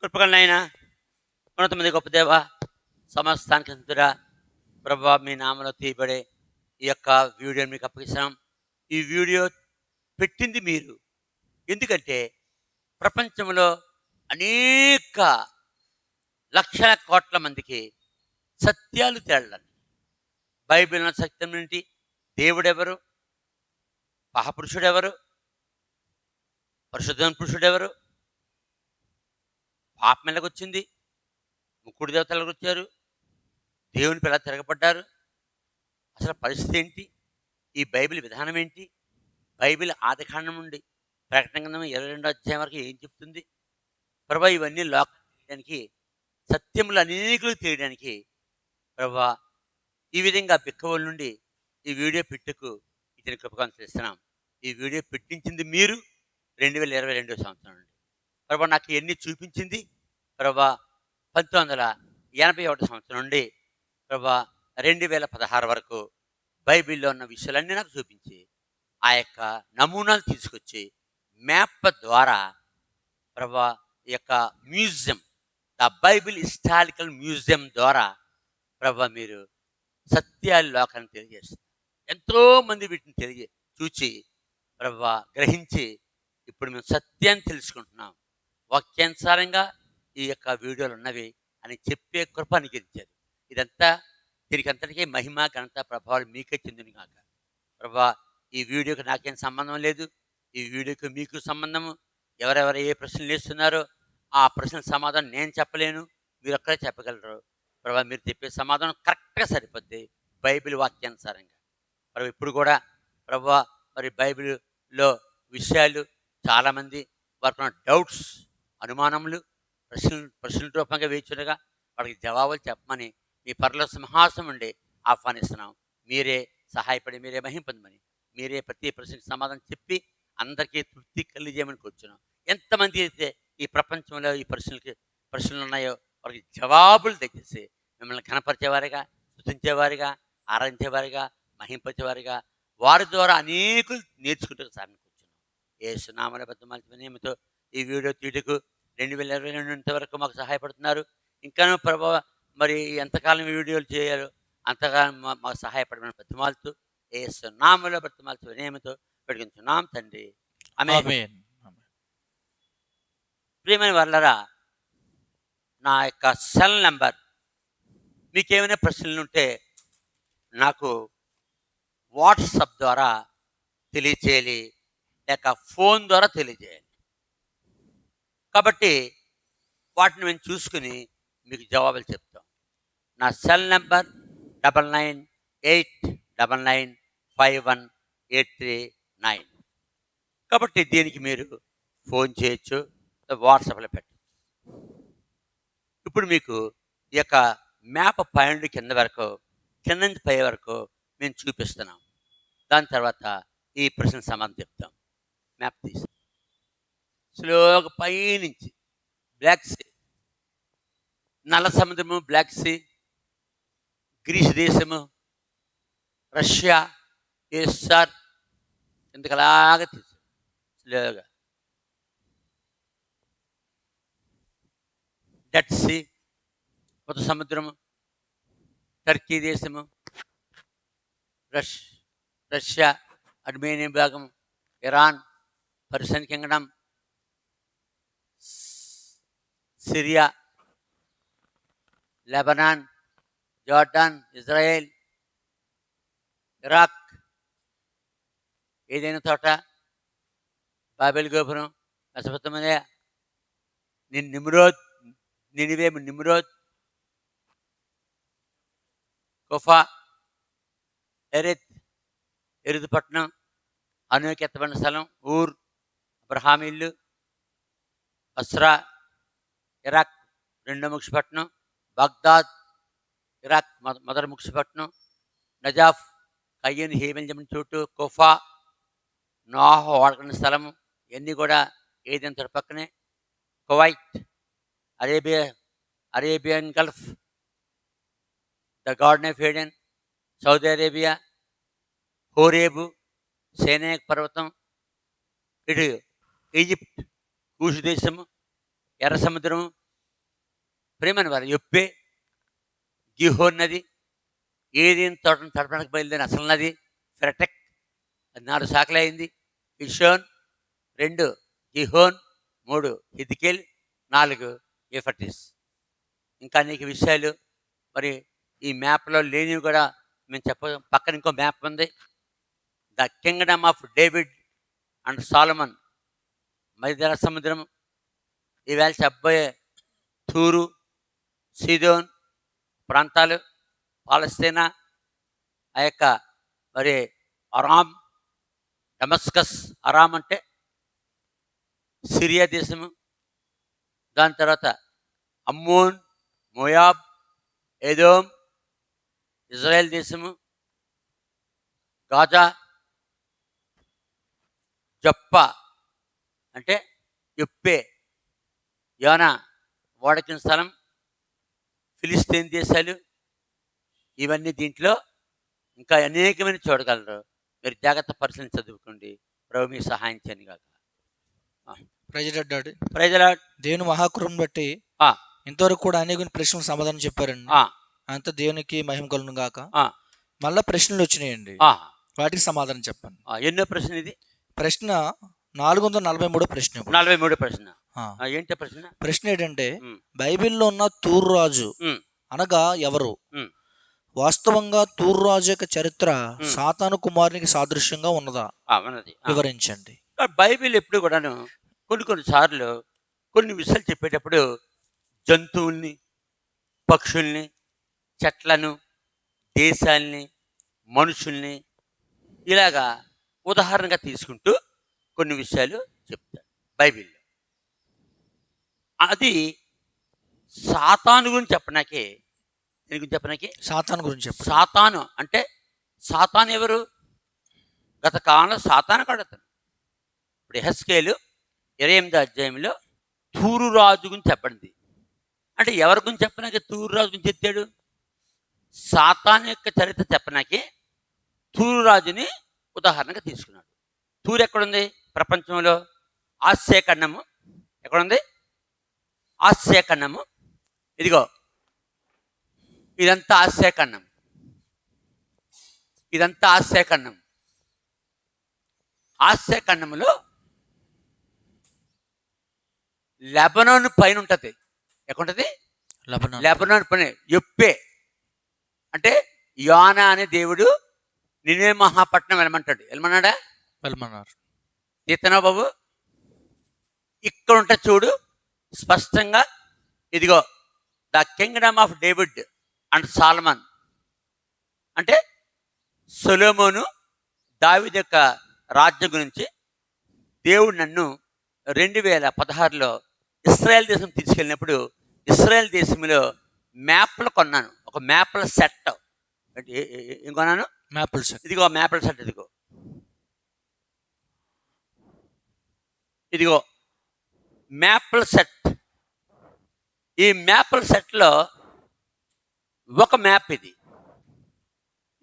కృపగలనైన ఉన్నతమంది గొప్ప దేవ, సమస్తానికి సంతుడా, ప్రభా మీ నామలో తీయబడే ఈ యొక్క వీడియోని మీకు అప్పగిస్తున్నాం. ఈ వీడియో పెట్టింది మీరు. ఎందుకంటే ప్రపంచంలో అనేక లక్షల కోట్ల మందికి సత్యాలు తేళ్ళని, బైబిల్ సత్యం ఏంటి, దేవుడెవరు, మహాపురుషుడెవరు, పరిశుద్ధ పురుషుడెవరు, పాపం ఎలాగొచ్చింది, ముక్కుడు దేవతలకు వచ్చారు, దేవుని పిల్ల తిరగబడ్డారు, అసలు పరిస్థితి ఏంటి, ఈ బైబిల్ విధానం ఏంటి, బైబిల్ ఆదికాండం నుండి ప్రకటన గ్రంథం 22వ అధ్యాయం వరకు ఏం చెప్తుంది ప్రభా, ఇవన్నీ లోకం తెలియడానికి, సత్యములు అనేకులు తెలియడానికి ప్రభా ఈ విధంగా బిక్కవల నుండి ఈ వీడియో పెట్టుకు ఇతని కృపకాన్ని చేస్తున్నాం. ఈ వీడియో పెట్టించింది మీరు 2022 సంవత్సరం నుండి. ప్రభా నాకు ఎన్ని చూపించింది ప్రభా 1981 సంవత్సరం నుండి ప్రభా 2016 వరకు బైబిల్లో ఉన్న విషయాలన్నీ నాకు చూపించి ఆ యొక్క నమూనాలు తీసుకొచ్చి మ్యాప్ ద్వారా ప్రభా ఈ యొక్క museum, the Bible historical museum ద్వారా ప్రభా మీరు సత్యాలు లోకాన్ని తెలియజేస్తారు. ఎంతోమంది వీటిని చూచి ప్రభా గ్రహించి ఇప్పుడు మేము సత్యాన్ని తెలుసుకుంటున్నాం. వాక్యానుసారంగా ఈ యొక్క వీడియోలు ఉన్నవి అని చెప్పే కృప అనుగ్రహించారు. ఇదంతా దీనికి అంతటికీ మహిమ, ఘనత, ప్రభావాలు మీకే చెందును కాక. ప్రభా ఈ వీడియోకి నాకేం సంబంధం లేదు, ఈ వీడియోకి మీకు సంబంధము. ఎవరెవరు ఏ ప్రశ్నలు వేస్తున్నారో ఆ ప్రశ్నల సమాధానం నేను చెప్పలేను, మీరు ఒక్కరే చెప్పగలరు. ప్రభా మీరు చెప్పే సమాధానం కరెక్ట్గా సరిపోద్ది బైబిల్ వాక్యానుసారంగా. మరి ఇప్పుడు కూడా ప్రభా మరి బైబిల్లో విషయాలు చాలామంది వారికి ఉన్న డౌట్స్, అనుమానములు, ప్రశ్నల రూపంగా వేచుండగా వాడికి జవాబులు చెప్పమని మీ పరలోక సింహాసనం ఉండి ఆహ్వానిస్తున్నాం. మీరే సహాయపడి, మీరే మహింపొందమని, మీరే ప్రతి ప్రశ్నకి సమాధానం చెప్పి అందరికీ తృప్తి కలిగజేయమని కూర్చున్నాం. ఎంతమంది అయితే ఈ ప్రపంచంలో ఈ ప్రశ్నలు ఉన్నాయో వారికి జవాబులు తెచ్చేసి మిమ్మల్ని కనపరిచేవారిగా, స్తుతించేవారిగా, ఆరాధించేవారిగా, మహింపచేవారిగా, వారి ద్వారా అనేకులు నేర్చుకుంటూ సార్ని కూర్చున్నాం. యేసు నామములో బతిమాలుచున్నాము వినయముతో ఈ వీడియో తీటుకు 2022 వరకు మాకు సహాయపడుతున్నారు. ఇంకానూ ప్రభావ మరి ఎంతకాలం వీడియోలు చేయాలో అంతకాలం మాకు సహాయపడమని బతిమాలుతూ యేసు నామములో బతిమాలుచు వినయముతో పెట్టుకుంటున్నాం తండ్రి, ఆమేన్. ప్రియమైన వాళ్ళరా, నా యొక్క సెల్ నెంబర్, మీకేమైనా ప్రశ్నలు ఉంటే నాకు వాట్సాప్ ద్వారా తెలియచేయాలి, లేక ఫోన్ ద్వారా తెలియజేయాలి. కాబట్టి వాటిని మేము చూసుకుని మీకు జవాబులు చెప్తాం. నా సెల్ నెంబర్ 9989951839. కాబట్టి దీనికి మీరు ఫోన్ చేయొచ్చు, వాట్సాప్లో పెట్టచ్చు. ఇప్పుడు మీకు ఈ యొక్క మ్యాప్ పై నుండి కింద వరకు, కింద నుంచి పై వరకు మేము చూపిస్తున్నాం. దాని తర్వాత ఈ ప్రశ్న సమాధానం చెప్తాం. మ్యాప్ తీసి స్లోగా పైనుంచి బ్లాక్ సీ, నల్ల సముద్రము, బ్లాక్ సీ, గ్రీస్ దేశము, రష్యా, యుఎస్ఆర్, ఇందుకు అలాగా తీసి స్లోగా డెడ్ సీ, కొత్త సముద్రము, టర్కీ దేశము, రష్యా, అర్మేనియా భాగం, Iran, Persian Kingdom, Syria, Lebanon, Jordan, Israel, Iraq, ఏదైనా తోట, బాబెల్ గోపురం, మెసొపొతామియా, నినివే, నిమ్రోద్, కుఫా, ఎరుదుపట్నం, అనూకి ఎత్తబడిన స్థలం, ఊర్, అబ్రహాం ఇల్లు, బస్రా, ఇరాక్ రెండో ముఖ్యపట్నం, బాగ్దాద్, ఇరాక్ మొదటి ముఖ్యపట్నం, నజాఫ్, కయ్యూన్, హేబెల్ జమన్ చోటు, కుఫా, నోహ వాడుకున్న స్థలము, ఇవన్నీ కూడా ఏదైనా తోట పక్కనే, Kuwait, Arabian Gulf, the garden of Eden, Saudi Arabia, Horeb, సేనాయక్ పర్వతం, ఇటు ఈజిప్ట్, కూషు దేశము, ఎర్ర సముద్రము, ప్రేమని వారు యొప్పే, గిహోన్ నది, ఏదేని తోటను తడపడానికి బయలుదేరిన అసలు నది, ఫెరటెక్ అది 4 శాఖలైంది, కిషోన్ 2 గిహోన్, 3 హిద్కేల్, 4 యూఫ్రటీస్. ఇంకా అనేక విషయాలు మరి ఈ మ్యాప్‌లో లేనివి కూడా మేము పక్కన ఇంకో మ్యాప్ ఉంది. The Kingdom of David and Solomon, మధ్య సముద్రం, ఈవేళ చెప్పబోయే తూరు, సీదోన్ ప్రాంతాలు, పాలస్తీనా, ఆ యొక్క మరి అరామ్, డమస్కస్, అరామ్ అంటే సిరియా దేశము, దాని తర్వాత అమ్మోన్, మోయాబ్, ఏదోమ్, ఇజ్రాయెల్ దేశము, గాజా, జప్ప అంటే యొప్పే, యోనా ఓడకిన స్థలం, ఫిలిస్తీన్ దేశాలు, ఇవన్నీ దీంట్లో ఇంకా అనేకమైన చూడగలరు. మీరు జాగ్రత్త పరిశీలన చదువుకోండి. ప్రభు మీకు సహాయం చేయను గాక. ప్రజలాడ్ ప్రైజ్ దేవుని మహాకృపను బట్టి ఇంతవరకు కూడా అనేక ప్రశ్నలకు సమాధానం చెప్పారండి. అంత దేవునికి మహిమ కలుగును గాక. మళ్ళా ప్రశ్నలు వచ్చినాయండి, వాటికి సమాధానం చెప్పండి. ఎన్నో ప్రశ్న ఇది? ప్రశ్న 443 ప్రశ్న. 43 ప్రశ్న. ఏంటి ప్రశ్న? ప్రశ్న ఏంటంటే, బైబిల్లో ఉన్న తూరు రాజు అనగా ఎవరు? వాస్తవంగా తూరు రాజు యొక్క చరిత్ర సాతాను కుమారునికి సాదృశ్యంగా ఉన్నదా? వివరించండి. బైబిల్ ఎప్పుడు కూడాను కొన్ని సార్లు కొన్ని విషయాలు చెప్పేటప్పుడు జంతువుల్ని, పక్షుల్ని, చెట్లను, దేశాల్ని, మనుషుల్ని ఇలాగా ఉదాహరణగా తీసుకుంటూ కొన్ని విషయాలు చెప్తాడు బైబిల్లో. అది సాతాను గురించి చెప్పనాకే, దీని గురించి చెప్పనాకే సాతాను గురించి చెప్పు. సాతాను అంటే సాతాను ఎవరు? గత కాలంలో సాతాను కడతాను. ఇప్పుడు యెహెజ్కేలు 28వ అధ్యాయంలో తూరు రాజు గురించి చెప్పండి. అంటే ఎవరి గురించి చెప్పనాకే తూరు రాజు గురించి ఎత్తాడు? సాతాను యొక్క చరిత్ర చెప్పనాకే తూరు రాజుని ఉదాహరణగా తీసుకున్నాడు. తూరు ఎక్కడుంది ప్రపంచంలో? ఆసియా ఖండము. ఎక్కడుంది? ఆసియా ఖండము. ఇదిగో ఇదంతా ఆసియా ఖండం, ఇదంతా ఆసియా ఖండం. ఆసియా ఖండంలో లెబనాన్ పైన ఉంటుంది. ఎక్కడుంటుంది? లెబనాన్ పైన యొప్పే అంటే యోనా అనే దేవుడు నినే మహాపట్నం వెళ్ళమంటాడు. వెళ్ళమన్నాడా? వెళ్ళమన్నారు. తీతనా బాబు ఇక్కడ ఉంటుంది చూడు స్పష్టంగా. ఇదిగో the kingdom of David and Solomon అంటే సొలొమోను, దావీదు యొక్క రాజ్యం గురించి దేవుడు నన్ను 2016లో ఇశ్రాయేల్ దేశం తీసుకెళ్ళినప్పుడు ఇశ్రాయేల్ దేశంలో మ్యాప్లు కొన్నాను. ఒక మ్యాప్ల సెట్. ఏం కొన్నాను? మ్యాప్ల సెట్. ఇదిగో మ్యాప్ల సెట్. ఇదిగో మ్యాప్ల సెట్. ఈ మ్యాప్ల సెట్లో ఒక మ్యాప్ ఇది.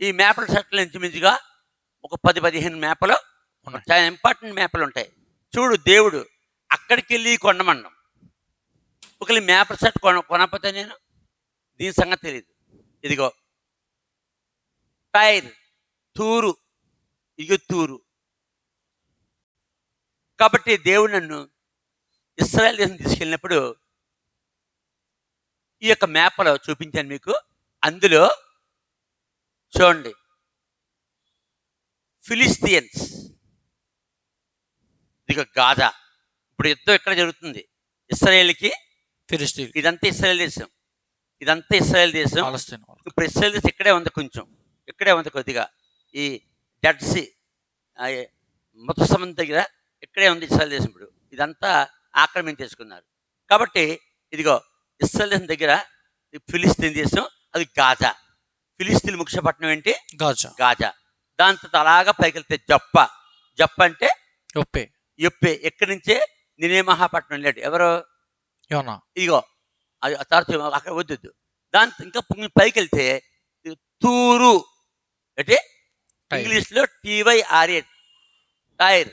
ఈ మ్యాప్ల సెట్లో ఇంచుమించుగా ఒక 10-15 మ్యాప్లు చాలా ఇంపార్టెంట్ మ్యాప్లు ఉంటాయి. చూడు దేవుడు అక్కడికి వెళ్ళి కొనమన్నాం. ఒకవేళ మ్యాప్ల సెట్ కొనకపోతే నేను దీని సంగతి తెలియదు. ఇదిగో టైర్, తూరు, ఇదిగో తూరు. కాబట్టి దేవుడు నన్ను ఇశ్రాయేల్ దేశం తీసుకెళ్ళినప్పుడు ఈ యొక్క మ్యాప్లో చూపించాను మీకు. అందులో చూడండి ఫిలిస్తీన్స్, ఇదిగో గాజా. ఇప్పుడు యుద్ధం ఎక్కడ జరుగుతుంది? ఇశ్రాయేల్కి ఫిలిస్తీన్. ఇదంతా ఇశ్రాయేల్ దేశం, ఇదంతా ఇశ్రాయేల్ దేశం. ఇప్పుడు ఇశ్రాయేల్ దేశం ఇక్కడే ఉంది, కొంచెం ఇక్కడే ఉంది కొద్దిగా. ఈ డెడ్ సీ మృత సముద్రం దగ్గర ఇక్కడే ఉంది ఇశ్రాయేల్ దేశం. ఇప్పుడు ఇదంతా ఆక్రమించేసుకున్నారు. కాబట్టి ఇదిగో ఇశ్రాయేల్ దేశం దగ్గర ఫిలిస్తీన్ దేశం, అది గాజా. ఫిలిస్తీన్ ముఖ్య పట్టణం ఏంటి? గాజా. దాని తర్వాత అలాగా పైకి వెళ్తే జప్ప. జప్ప అంటే యొప్పే. ఎక్కడి నుంచే నినే మహాపట్నం లేడు. ఎవరు? యోనా. ఇదిగో అది తర్వాత అక్కడ వద్దు. దాని ఇంకా పైకి వెళ్తే తూరు అంటే ఇంగ్లీష్లో TYRA టైర్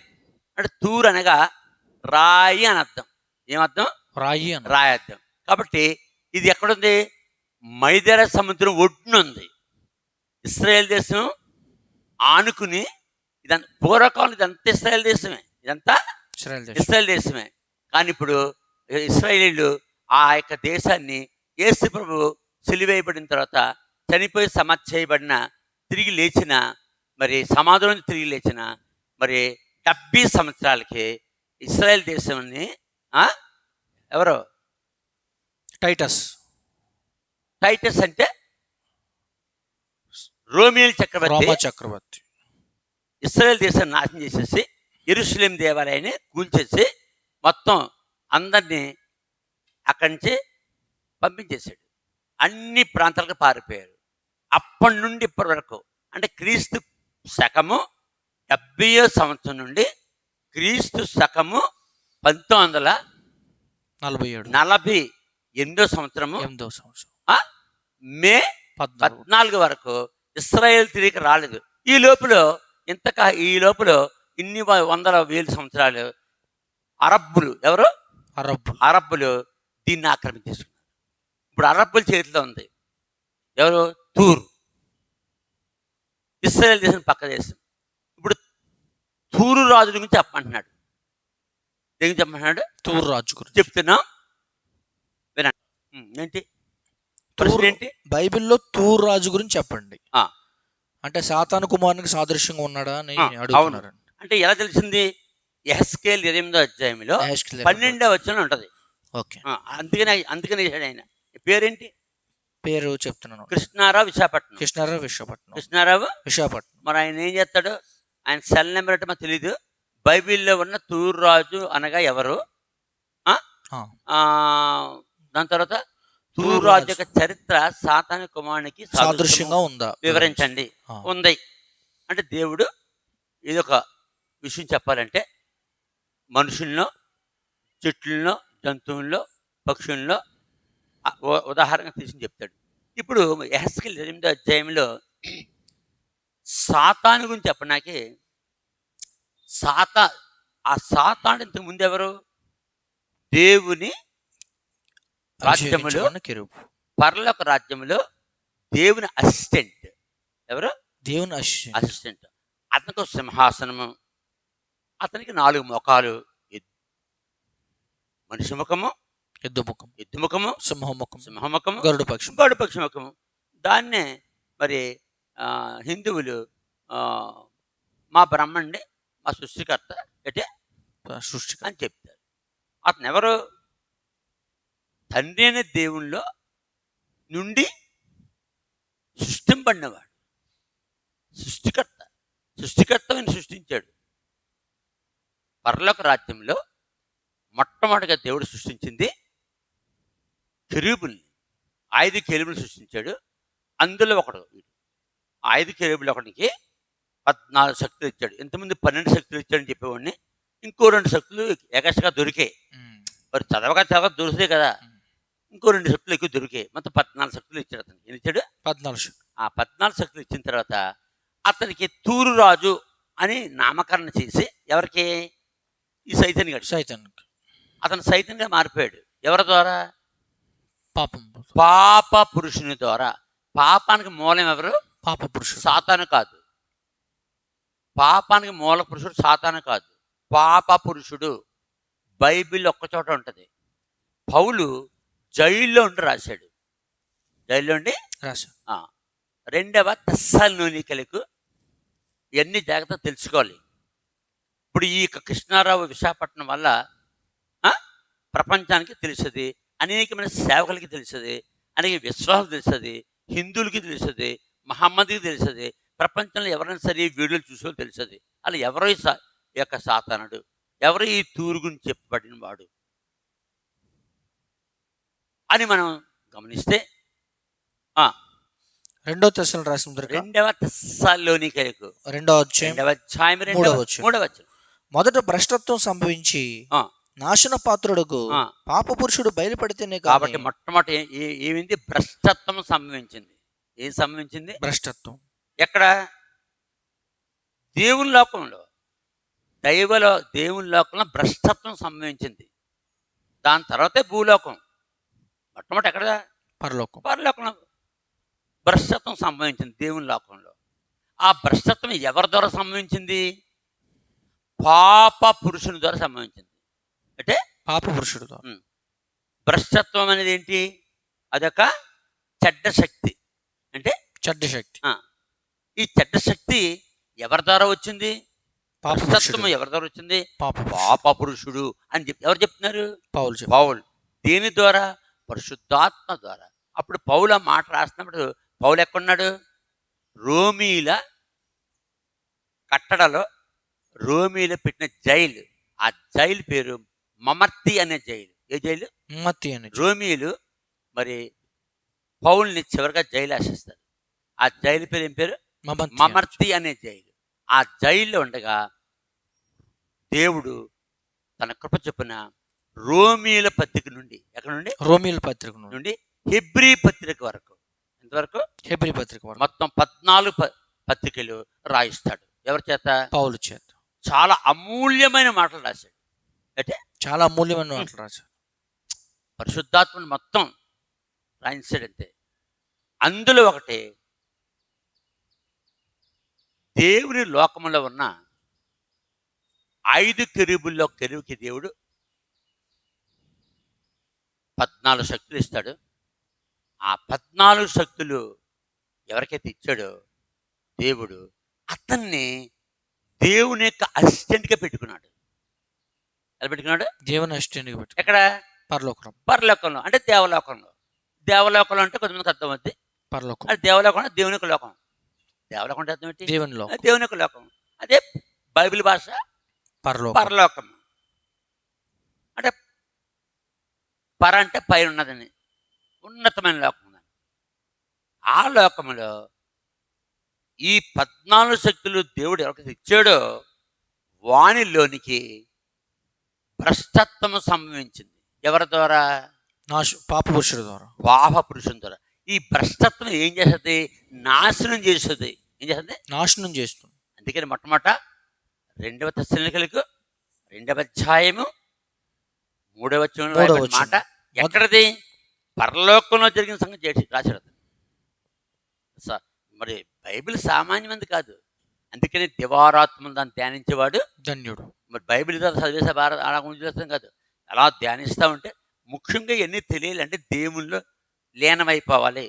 అంటే తూరు అనగా రాయి అని అర్థం. ఏమర్థం? రాయి అర్థం. కాబట్టి ఇది ఎక్కడుంది? మైదర సముద్రం ఒడ్డున ఉంది. ఇశ్రాయేల్ దేశం ఆనుకుని ఇదంతా పూర్వకాలం ఇదంతా ఇశ్రాయేల్ దేశమే. ఇదంతా ఇశ్రాయేల్ దేశమే. కానీ ఇప్పుడు ఇశ్రాయేలీలు ఆ యొక్క దేశాన్ని యేసు ప్రభు సిలువేయబడిన తర్వాత చనిపోయి సమాధి చేయబడిన, తిరిగి లేచిన, మరి సమాధిలో నుంచి తిరిగి లేచిన మరి 70 సంవత్సరాలకి ఇశ్రాయేల్ దేశాన్ని ఎవరు? టైటస్ అంటే రోమియల్ చక్రవర్తి ఇశ్రాయేల్ దేశాన్ని నాశనం చేసేసి యెరూషలేం దేవాలయాన్ని కూల్చేసి మొత్తం అందరినీ అక్కడి నుంచి పంపించేశాడు. అన్ని ప్రాంతాలకు పారిపోయారు. అప్పటి నుండి ఇప్పటి వరకు అంటే క్రీస్తు శకము 70వ సంవత్సరం నుండి క్రీస్తు శకము 1948వ సంవత్సరము మే 14 వరకు ఇశ్రాయేల్ తిరిగి రాలేదు. ఈ లోపల ఇన్ని వందల వేల సంవత్సరాలు అరబ్బులు అరబ్బులు దీన్ని ఆక్రమించేసుకున్నారు. ఇప్పుడు అరబ్బుల చేతిలో ఉంది. ఎవరు? తూరు. ఇశ్రాయేల్ దేశం పక్క దేశం. ఇప్పుడు తూరు రాజు గురించి చెప్పమంటున్నాడు. ఏం చెప్పమంటున్నాడు? తూరు రాజు గురించి చెప్తున్నాం, వినండి. ఏంటి ఏంటి? బైబిల్లో తూరు రాజు గురించి చెప్పండి. అంటే సాతాను కుమారునికి సాదృశ్యంగా ఉన్నాడా అని అడుగుతున్నారు. అంటే ఎలా తెలిసింది? యెహెజ్కేలు 8వ అధ్యాయంలో 12వ వచనం ఉంటది. ఓకే, అందుకనే ఆయన పేరేంటి? పేరు చెప్తున్నాను. కృష్ణారావు విశాఖపట్నం. మరి ఆయన ఏం చేస్తాడు? ఆయన సెల్ నెంబర్ అంటే మాకు తెలీదు. బైబిల్లో ఉన్న తూరు రాజు అనగా ఎవరు? దాని తర్వాత తూరు రాజు యొక్క చరిత్ర సాతాను కుమారునికి సాదృశ్యంగా ఉందా? వివరించండి. ఉంది అంటే దేవుడు ఇదొక విషయం చెప్పాలంటే మనుషుల్లో, చెట్లలో, జంతువుల్లో, పక్షుల్లో ఉదాహరణ తీసుకుని చెప్తాడు. ఇప్పుడు యెహెజ్కేలు 8వ అధ్యాయంలో సాతాను గురించి చెప్పడానికి సాతాను ఇంతకు ముందు ఎవరు? దేవుని రాజ్యములో, పరలోక రాజ్యములో దేవుని అసిస్టెంట్. ఎవరు? దేవుని అసిస్టెంట్. అతనికి సింహాసనము, అతనికి 4 ముఖాలు, మనిషి ముఖము, ఎద్దు ముఖము, సింహముఖము, గరుడ పక్షి ముఖము. దాన్నే మరి హిందువులు మా బ్రహ్మండి, మా సృష్టికర్త అని చెప్తారు. అతను ఎవరు? తండ్రి అనే దేవునిలో నుండి సృష్టింపడినవాడు, సృష్టికర్తని సృష్టించాడు. పరలోక రాజ్యంలో మొట్టమొదటిగా దేవుడు సృష్టించింది కెరూబుల్ని. 5 కెరూబులు సృష్టించాడు. అందులో ఒకడు 5 కెరూబులు ఒకటికి 14 శక్తులు ఇచ్చాడు. ఇంతకుముందు 12 శక్తులు ఇచ్చాడని చెప్పేవాడిని. ఇంకో 2 శక్తులు ఎగస్ట్రాగా దొరికాయి. మరి చదవగా దొరికితే కదా, ఇంకో 2 శక్తులు ఎక్కువ దొరికాయి. మొత్తం 14 శక్తులు ఇచ్చాడు అతనికి. ఏం ఇచ్చాడు? 14. ఆ 14 శక్తులు ఇచ్చిన తర్వాత అతనికి తూరు రాజు అని నామకరణ చేసి, ఎవరికి? ఈ సైతాన్ అతను సైతాన్గా మారిపోయాడు. ఎవరి ద్వారా? పాప పురుషుని ద్వారా. పాపానికి మూలం ఎవరు? పాప పురుషుడు. సాతాను కాదు. పాపానికి మూల పురుషుడు సాతాను కాదు, పాప పురుషుడు. బైబిల్ ఒక్కచోట ఉంటుంది. పౌలు జైల్లో ఉండి రాశాడు. జైల్లో ఉండి రాశాడు. 2వ తెస్సలోనికలకు ఇవన్నీ జాగ్రత్తగా తెలుసుకోవాలి. ఇప్పుడు ఈ కృష్ణారావు విశాఖపట్నం వల్ల ప్రపంచానికి తెలుస్తుంది, అనేకమైన సేవకులకి తెలుస్తుంది, అనేక విశ్వాసాలు తెలుస్తుంది, హిందువులకి తెలుస్తుంది, మహమ్మద్కి తెలుస్తుంది, ప్రపంచంలో ఎవరైనా సరే వీడియోలు చూసో తెలుస్తుంది. అలా ఎవరో ఈ యొక్క సాతానుడు, ఎవరో ఈ తూరు గురించి చెప్పబడిన వాడు అని మనం గమనిస్తే 2వ తెస్సలోనికలకు 2వ అధ్యాయం 3వ వచనం. మొదట భ్రష్టత్వం సంభవించి నాశన పాత్రుడుకు పాప పురుషుడు బయలుపడితేనే. కాబట్టి మొట్టమొదటి ఏమైంది? భ్రష్టత్వం సంభవించింది. ఏం సంభవించింది? భ్రష్టత్వం. ఎక్కడ? దేవుని లోకంలో, దేవుని లోకంలో భ్రష్టత్వం సంభవించింది. దాని తర్వాతే భూలోకం. మొట్టమొదటి ఎక్కడ? పరలోకం. పరలోకంలో భ్రష్టత్వం సంభవించింది దేవుని లోకంలో. ఆ భ్రష్టత్వం ఎవరి ద్వారా సంభవించింది? పాప పురుషుని ద్వారా సంభవించింది. అంటే పాప పురుషుడు ద్వారా. భ్రష్టత్వం అనేది ఏంటి? అదొక చెడ్డ శక్తి. అంటే చెడ్డ శక్తి. ఈ చెడ్డ శక్తి ఎవరి ద్వారా వచ్చింది? పాప భ్రష్టత్వం పురుషుడు. ఎవరి ద్వారా వచ్చింది? పాప పాప పురుషుడు అని చెప్పి ఎవరు చెప్తున్నారు? పౌలు చెప్పాడు. పౌలు. దేని ద్వారా? పరిశుద్ధాత్మ ద్వారా. అప్పుడు పౌలు ఆ మాట రాసినప్పుడు పౌలు ఎక్కడున్నాడు? రోమీల కట్టడలో రోమీలో పెట్టిన జైలు. ఆ జైలు పేరు మమర్తి అనే జైలు. ఏ జైలు? మమ్మత్తి అనే జైలు. రోమీలు మరి పౌల్ని చివరిగా జైలు వేసేస్తారు. ఆ జైలు పేరు ఏం పేరు? మమర్తి అనే జైలు. ఆ జైల్లో ఉండగా దేవుడు తన కృప చొప్పున రోమీల పత్రిక నుండి, ఎక్కడ నుండి? రోమీల పత్రిక నుండి హెబ్రీ పత్రిక వరకు, ఎంతవరకు? హెబ్రీ పత్రిక వరకు మొత్తం 14 పత్రికలు రాయిస్తాడు. ఎవరి చేత? పౌలు చేత. చాలా అమూల్యమైన మాటలు రాశాడు. అంటే చాలా అమూల్యమైన మాటలు రాశాడు. పరిశుద్ధాత్మను మొత్తం రాయించాడంతే. అందులో ఒకటి, దేవుని లోకములో ఉన్న 5 కెరూబుల్లో కెరూబుకి దేవుడు 14 శక్తులు ఇస్తాడు. ఆ 14 శక్తులు ఎవరికైతే ఇచ్చాడో దేవుడు, అతన్ని దేవుని యొక్క అసిస్టెంట్గా పెట్టుకున్నాడు. ఎలా పెట్టుకున్నాడు? దేవుని అసిస్టెంట్గా పెట్టుకున్నాడు. ఎక్కడ? పరలోకం. పరలోకంలో అంటే దేవలోకంలో. దేవలోకంలో అంటే కొంతమందికి అర్థం అవుద్ది. పరలోకం అది దేవలోకం అంటే దేవుని యొక్క లోకం. దేవలోకం అంటే అర్థం ఏంటి? దేవుని లోకం. దేవుని యొక్క లోకం. అదే బైబిల్ భాష పరలోకం. పరలోకం అంటే పర అంటే పైన ఉన్నదని, ఉన్నతమైన లోకం. ఆ లోకంలో ఈ 14 శక్తులు దేవుడు ఎవరికి ఇచ్చాడో వానిలోనికి భ్రష్టత్వము సంభవించింది. ఎవరి ద్వారా? పాప పురుషుడు ద్వారా. పాప పురుషుని ద్వారా. ఈ భ్రష్టత్వం ఏం చేస్తుంది? నాశనం చేస్తుంది. ఏం చేస్తుంది? నాశనం చేస్తుంది. అందుకని మొట్టమొదట 2 తెస్సలోనికీయులకు 2వ అధ్యాయము 3వ వచనంలో మాట ఎక్కడది? పరలోకంలో జరిగిన సంగతి రాశాడు. మరి బైబిల్ సామాన్యమంది కాదు. అందుకని దివారాత్మను దాన్ని ధ్యానించేవాడు ధన్యుడు. మరి బైబిల్ చదివేసే అలా ఉంచేస్తాం కాదు, అలా ధ్యానిస్తూ ఉంటే ముఖ్యంగా ఎన్ని తెలియాలంటే దేవుళ్ళు లీనమైపోవాలి.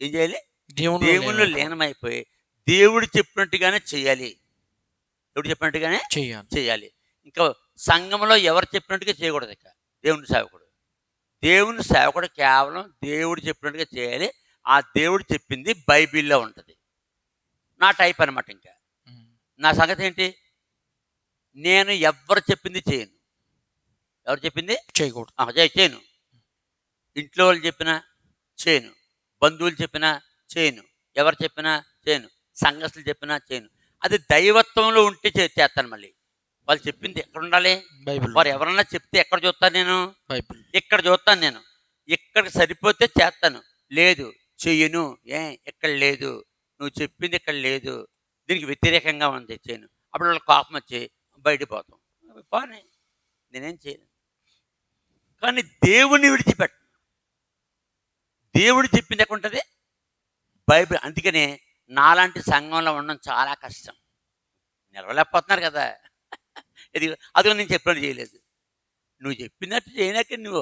ఏం చేయాలి? దేవుళ్ళు లీనమైపోయి దేవుడు చెప్పినట్టుగానే చేయాలి. దేవుడు చెప్పినట్టుగానే చేయాలి. ఇంకా సంఘంలో ఎవరు చెప్పినట్టుగా చేయకూడదు. ఇక దేవుని సేవకుడు కేవలం దేవుడు చెప్పినట్టుగా చేయాలి. ఆ దేవుడు చెప్పింది బైబిల్లో ఉంటుంది. నా టైప్ అనమాట. ఇంకా నా సంగతి ఏంటి? నేను ఎవరు చెప్పింది చేయను. ఎవరు చెప్పింది చేయకూడదు, చేయను. ఇంట్లో వాళ్ళు చెప్పినా చేయను, బంధువులు చెప్పినా చేయను, ఎవరు చెప్పినా చేయను, సంఘస్థులు చెప్పినా చేయను. అది దైవత్వంలో ఉంటే చేస్తాను. మళ్ళీ వాళ్ళు చెప్పింది ఎక్కడ ఉండాలి? బైబిల్. వారు ఎవరన్నా చెప్తే ఎక్కడ చూస్తాను నేను? బైబిల్. ఇక్కడ చూస్తాను నేను. ఇక్కడికి సరిపోతే చేస్తాను, లేదు చెయ్యను. ఇక్కడ లేదు, నువ్వు చెప్పింది ఇక్కడ లేదు, దీనికి వ్యతిరేకంగా ఉంది, చేయను. అప్పుడు వాళ్ళకి కోపం వచ్చి బయటికి పోతాం. బాగానే, నేనేం చేయను. కానీ దేవుని విడిచిపెట్ట. దేవుడు చెప్పింది ఎక్కడ ఉంటుంది? బైబిల్. అందుకనే నాలాంటి సంఘంలో ఉండడం చాలా కష్టం. నిలవలేకపోతున్నారు కదా. అది నేను చెప్పినట్టు చేయలేదు. నువ్వు చెప్పినట్టు చేయనాక నువ్వు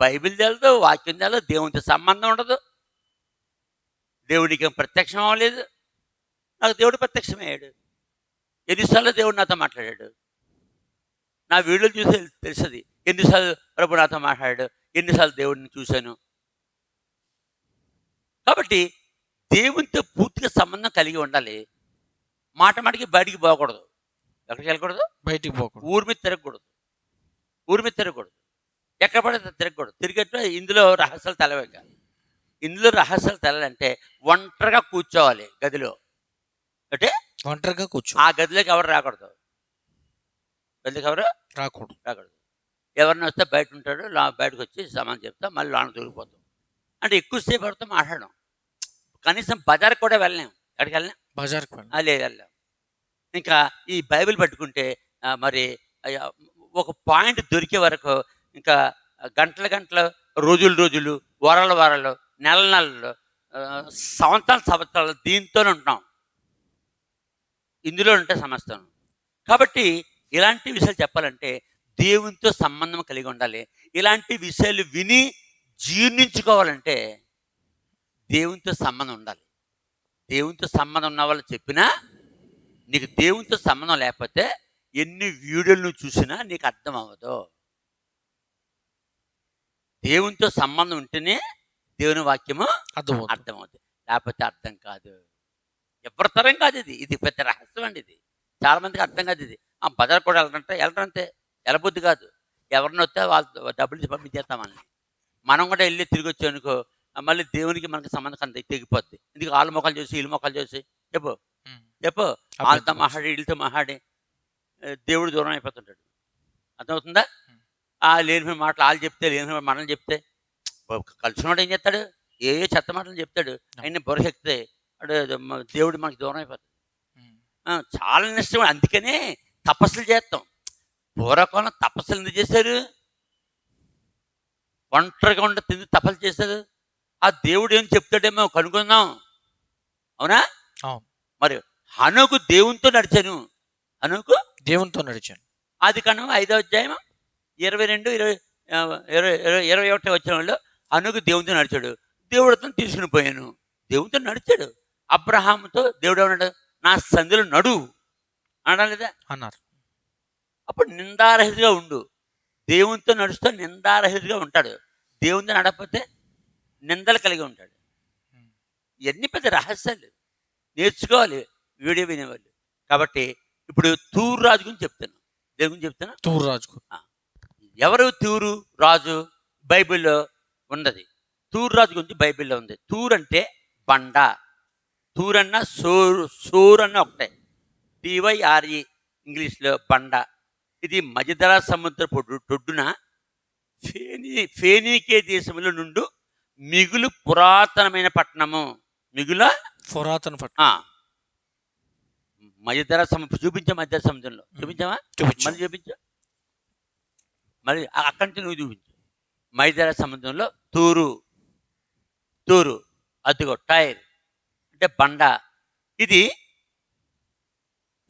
బైబిల్ తెలదు, వాక్యం తెలదు, దేవునితో సంబంధం ఉండదు, దేవుడికి ప్రత్యక్షం అవ్వలేదు. నాకు దేవుడు ప్రత్యక్షమయ్యాడు. ఎన్నిసార్లు దేవుడు నాతో మాట్లాడాడు? నా వీడియోలు చూసి తెలుస్తుంది ఎన్నిసార్లు ప్రభు నాతో మాట్లాడాడు, ఎన్నిసార్లు దేవుడిని చూశాను. కాబట్టి దేవునితో పూర్తిగా సంబంధం కలిగి ఉండాలి. మాట మాటికి బయటికి పోకూడదు. ఎక్కడికి వెళ్ళకూడదు? బయటికి పోకూడదు. ఊరి మీద తిరగకూడదు. ఎక్కడ పడితే తిరగకూడదు. తిరిగేట్టు ఇందులో రహస్యాలు తెలవేక. ఇందులో రహస్యాలు తెలాలంటే ఒంటరిగా కూర్చోవాలి గదిలో. అంటే ఒంటరిగా ఆ గదిలోకి ఎవరు రాకూడదు. రాకూడదు. ఎవరిని వస్తే బయట ఉంటాడు, బయటకు వచ్చి సమానం చెప్తా, మళ్ళీ లోన దూరిపోతాం. అంటే ఎక్కువసేపు పడితే మాట్లాడడం. కనీసం బజార్కి కూడా వెళ్ళలేం. ఎక్కడికి వెళ్ళలేం? బజార్కి వెళ్ళలేం. ఇంకా ఈ బైబిల్ పట్టుకుంటే మరి ఒక పాయింట్ దొరికే వరకు ఇంకా గంటలు రోజులు వరలు నెలలు సంవత్సరాలు దీంతోనే ఉంటున్నాం. ఇందులో ఉంటే సమస్తం. కాబట్టి ఇలాంటి విషయాలు చెప్పాలంటే దేవునితో సంబంధం కలిగి ఉండాలి. ఇలాంటి విషయాలు విని జీర్ణించుకోవాలంటే దేవునితో సంబంధం ఉండాలి. దేవునితో సంబంధం ఉన్న వాళ్ళు చెప్పినా, నీకు దేవునితో సంబంధం లేకపోతే ఎన్ని వీడియోలు నువ్వు చూసినా నీకు అర్థం అవ్వదు. దేవునితో సంబంధం ఉంటేనే దేవుని వాక్యము అర్థమవుతుంది, లేకపోతే అర్థం కాదు. ఎవరి తరం కాదు ఇది. ఇది పెద్ద రహస్యం అండి. ఇది చాలా మందికి అర్థం కాదు. ఇది బజార్ కూడా వెళ్ళరంటే వెళ్ళబుద్ధి కాదు. ఎవరిని వస్తే వాళ్ళు డబ్బులు పంపించేస్తాం వాళ్ళని. మనం కూడా వెళ్ళి తిరిగి వచ్చానుకో మళ్ళీ దేవునికి మనకి సంబంధం అంత తెగిపోద్ది. ఎందుకు వాళ్ళ మొక్కలు చూసి వీళ్ళ మొక్కలు చూసి చెప్పు వాళ్ళతో మాట్లాడి వీళ్ళతో మాట్లాడి దేవుడు దూరం అయిపోతుంటాడు. అర్థమవుతుందా? లేని మాటలు వాళ్ళు చెప్తే, లేని మనల్ని చెప్తే కలిసినవాడు ఏం చేస్తాడు? ఏ చెత్త మాటలు చెప్తాడు. ఆయన బుర్రెక్కితే దేవుడు మనకి దూరం అయిపోతుంది. చాలా నష్టం. అందుకనే తపస్సులు చేస్తాం. పూర్వకాలం తపస్సులు ఎందుకు చేశారు? ఒంటరిగా ఉండ తింది తపస్సు చేశారు. ఆ దేవుడు ఏం చెప్తాడేమో కనుక్కుందాం. అవునా? మరి హనోకు దేవునితో నడిచాను. హనోకు దేవునితో నడిచాను. ఆదికాండం 5వ అధ్యాయం 22-21 వచనంలో హనోకు దేవునితో నడిచాడు. దేవుడు అతను తీసుకుని పోయాను. దేవునితో నడిచాడు. అబ్రహాముతో దేవుడు ఏమన్నాడు? నా సంధిలో నడు అనలేదా? అన్నారు. అప్పుడు నిందారహితగా ఉండు. దేవునితో నడుస్తూ నిందారహితగా ఉంటాడు. దేవునితో నడకపోతే నిందలు కలిగి ఉంటాడు. ఇవన్నీ పెద్ద రహస్యాలు నేర్చుకోవాలి వీడియో వినేవాళ్ళు. కాబట్టి ఇప్పుడు తూరు రాజు గురించి చెప్తాను. దేని గురించి చెప్తాను? తూరు రాజు. ఎవరు తూరు రాజు? బైబిల్లో ఉన్నది. తూరు రాజు గురించి బైబిల్లో ఉంది. తూరు అంటే బండ. తూరన్న సోరు అన్న ఒకటే. TYRE ఇంగ్లీష్లో బండ. ఇది మధ్యధరా సముద్రపు ఒడ్డున ఫేనీకే దేశంలో నుండి మిగులు పురాతనమైన పట్టణము. పురాతన పట్టణం. మధ్యధరా సముద్రం చూపించా. మధ్యధరా సముద్రంలో చూపించావా? మళ్ళీ చూపించా. మళ్ళీ అక్కడి నుంచి నువ్వు చూపించు. మధ్యధరా సముద్రంలో తూరు అదిగో టైర్ అంటే బండ. ఇది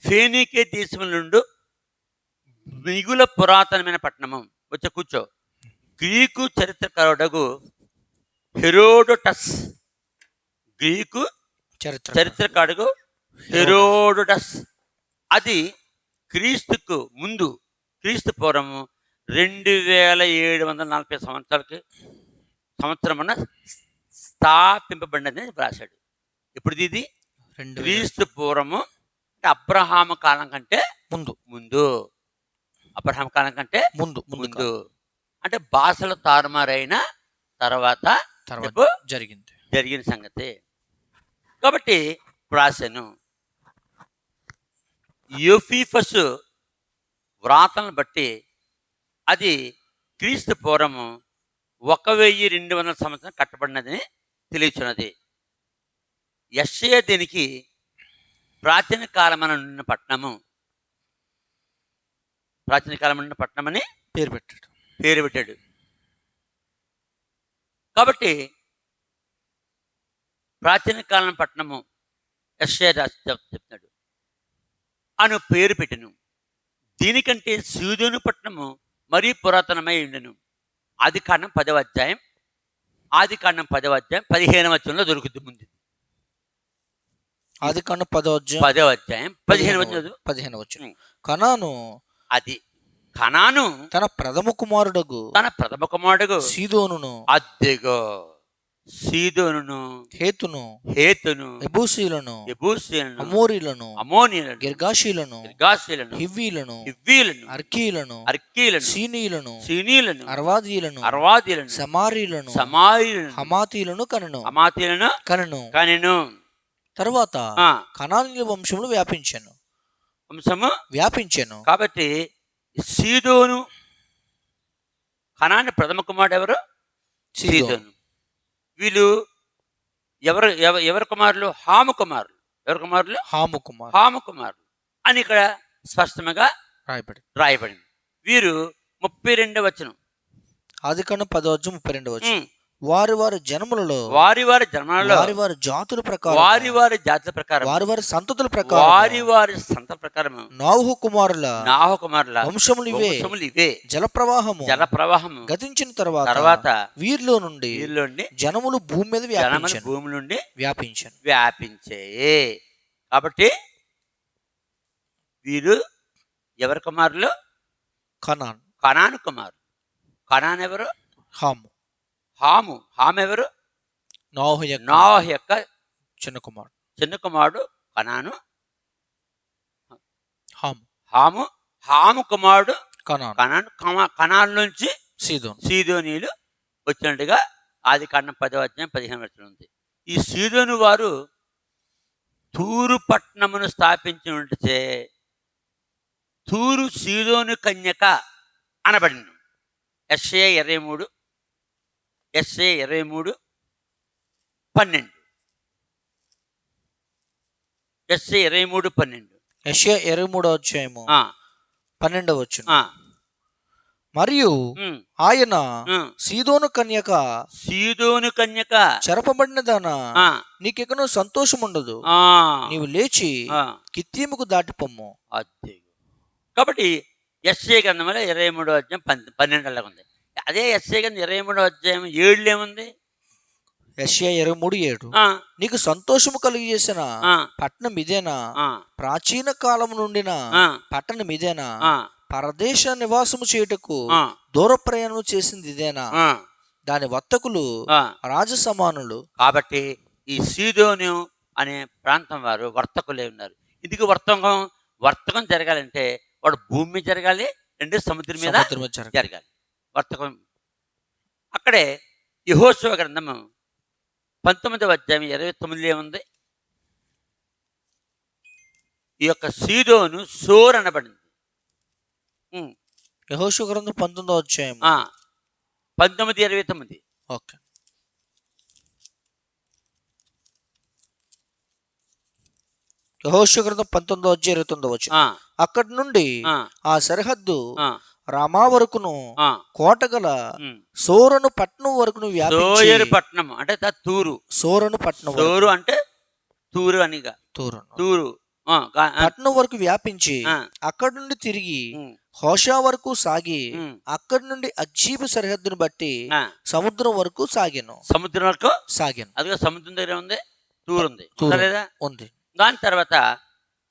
ఫేనీకే దేశం నుండి మిగుల పురాతనమైన పట్టణము. వచ్చే కూర్చో. గ్రీకు చరిత్రకారుడగు హెరోడోటస్. గ్రీకు చరిత్రకారుడు హెరోడోటస్. అది క్రీస్తుకు ముందు, క్రీస్తు పూర్వము 2740 సంవత్సరమున స్థాపింపబడినది రాశాడు. ఇప్పుడు ఇది క్రీస్తు పూర్వము అంటే అబ్రహాము కాలం కంటే ముందు. అబ్రహాం కాలం కంటే ముందు అంటే భాషలు తారుమారైన తర్వాత జరిగిన సంగతి. కాబట్టి రాశాను. యూఫీఫస్ వ్రాతలను బట్టి అది క్రీస్తు పూర్వము 1200 సంవత్సరం కట్టబడినదని తెలియచున్నది. యెషయా దీనికి ప్రాచీన కాలమైన ఉన్న పట్టణమని పేరు పెట్టాడు. కాబట్టి ప్రాచీన కాలం పట్టణము యెషయా చెప్తున్నాడు అను పేరు పెట్టెను. దీనికంటే సీదోను పట్టణము మరీ పురాతనమై ఉండెను. ఆదికాండం 10వ అధ్యాయం 15వ వచనంలో దొరుకుతుంది. ముందు ఆదికాండం 10వ అధ్యాయం 15వ వచనం. కనాను తన ప్రథమ కుమారుడగు సీదోనును హేతును ఎబూసీలను అమోరీలను గిర్గాషీలను హివ్వీలను అర్కీలను సీనీలను అర్వాదీలను సమారీలను హమాతీలను కనెను. తరువాత కనానీయుల వంశములు వ్యాపించాను. కాబట్టి సీదోను కనాను ప్రథమ కుమారుడు ఎవరు? సీదోను. వీళ్ళు ఎవరి కుమారులు? హాము కుమారులు. ఎవరి కుమారులు? హాము కుమారులు అని ఇక్కడ స్పష్టంగా రాయబడింది. వీరు 32వ వచనం. ఆదికాండం 10వ అధ్యాయం 32వ వచనం. వారి వారి జనములలో వారి వారి జన్మలలో వారి వారి జాతుల ప్రకారం వారి వారి జాతుల ప్రకారం వారి వారి సంతతుల ప్రకారం వారి వారి సంత ప్రకారం నోవహు కుమారుల నాహకుమారుల వంశములు ఇవే. వంశములు ఇవే. జల ప్రవాహము గతించిన తర్వాత వీరిలో నుండి వీరిలోండి జనములు భూమి మీద జనములు భూమి నుండి వ్యాపించాను. వ్యాపించే. కాబట్టి వీరు ఎవరి కుమారులు? కనాన్, కనాను కుమారులు. కనాన్ ఎవరు? హాము. హాము ఎవరు? నోవహు యొక్క చిన్న కుమారుడు. చిన్న కుమారుడు కనాను. హాము కుమారుడు కనాన్. కనాన్ నుంచి సీదోనీయులు వచ్చినట్టుగా ఆదికాండం 10:15 ఉంది. ఈ సీదోను వారు తూరు పట్టణమును స్థాపించినట్టే తూరు సీదోను కన్యక అనబడింది. యెషయా 23:12. యెషయా 23:12 మరియు ఆయన సీదోను కన్యక చెరపబడినదానా నీకెక్కనో సంతోషం ఉండదు, నీవు లేచి కిత్తీముకు దాటిపోమ్ము. కాబట్టి యెషయా గ్రంథంలో 23:12 ఉంది. అదే యెషయా గ్రంథం 23:7 ఏముంది? యెషయా 23:7 నీకు సంతోషము కలిగజేసిన పట్టణం ఇదేనా, ప్రాచీన కాలము నుండిన పట్టణం ఇదేనా, పరదేశ నివాసము చేయుటకు దూర ప్రయాణం చేసింది ఇదేనా, దాని వర్తకులు రాజసమానులు. కాబట్టి ఈ సీదోను అనే ప్రాంతం వారు వర్తకులే ఉన్నారు. ఇందుకు వర్తకం జరగాలంటే వాడు భూమి మీద జరగాలి, రెండు సముద్రం మీద జరగాలి వర్తకం. అక్కడే యెహోషువ గ్రంథము 19:29 ఏముంది? ఈ యొక్క సీదోను సోర్ అనబడింది. యెహోషువ గ్రంథం 19:29. 19:29. ఓకే. యెహోషువ గ్రంథం 19:29. అక్కడి నుండి ఆ సరిహద్దు రామా వరకును కోటగల సోరను పట్నం వరకును పట్నం అంటే తూరు. సోరను పట్నం, సోరు అంటే తూరు అనిగా, తూరు పట్నం వరకు వ్యాపించి అక్కడి నుండి తిరిగి హోషా వరకు సాగి అక్కడి నుండి అజ్జీబు సరిహద్దును బట్టి సముద్రం వరకు సాగాను. అదిగా సముద్రం దగ్గర ఉంది, తూరు ఉంది లేదా ఉంది. దాని తర్వాత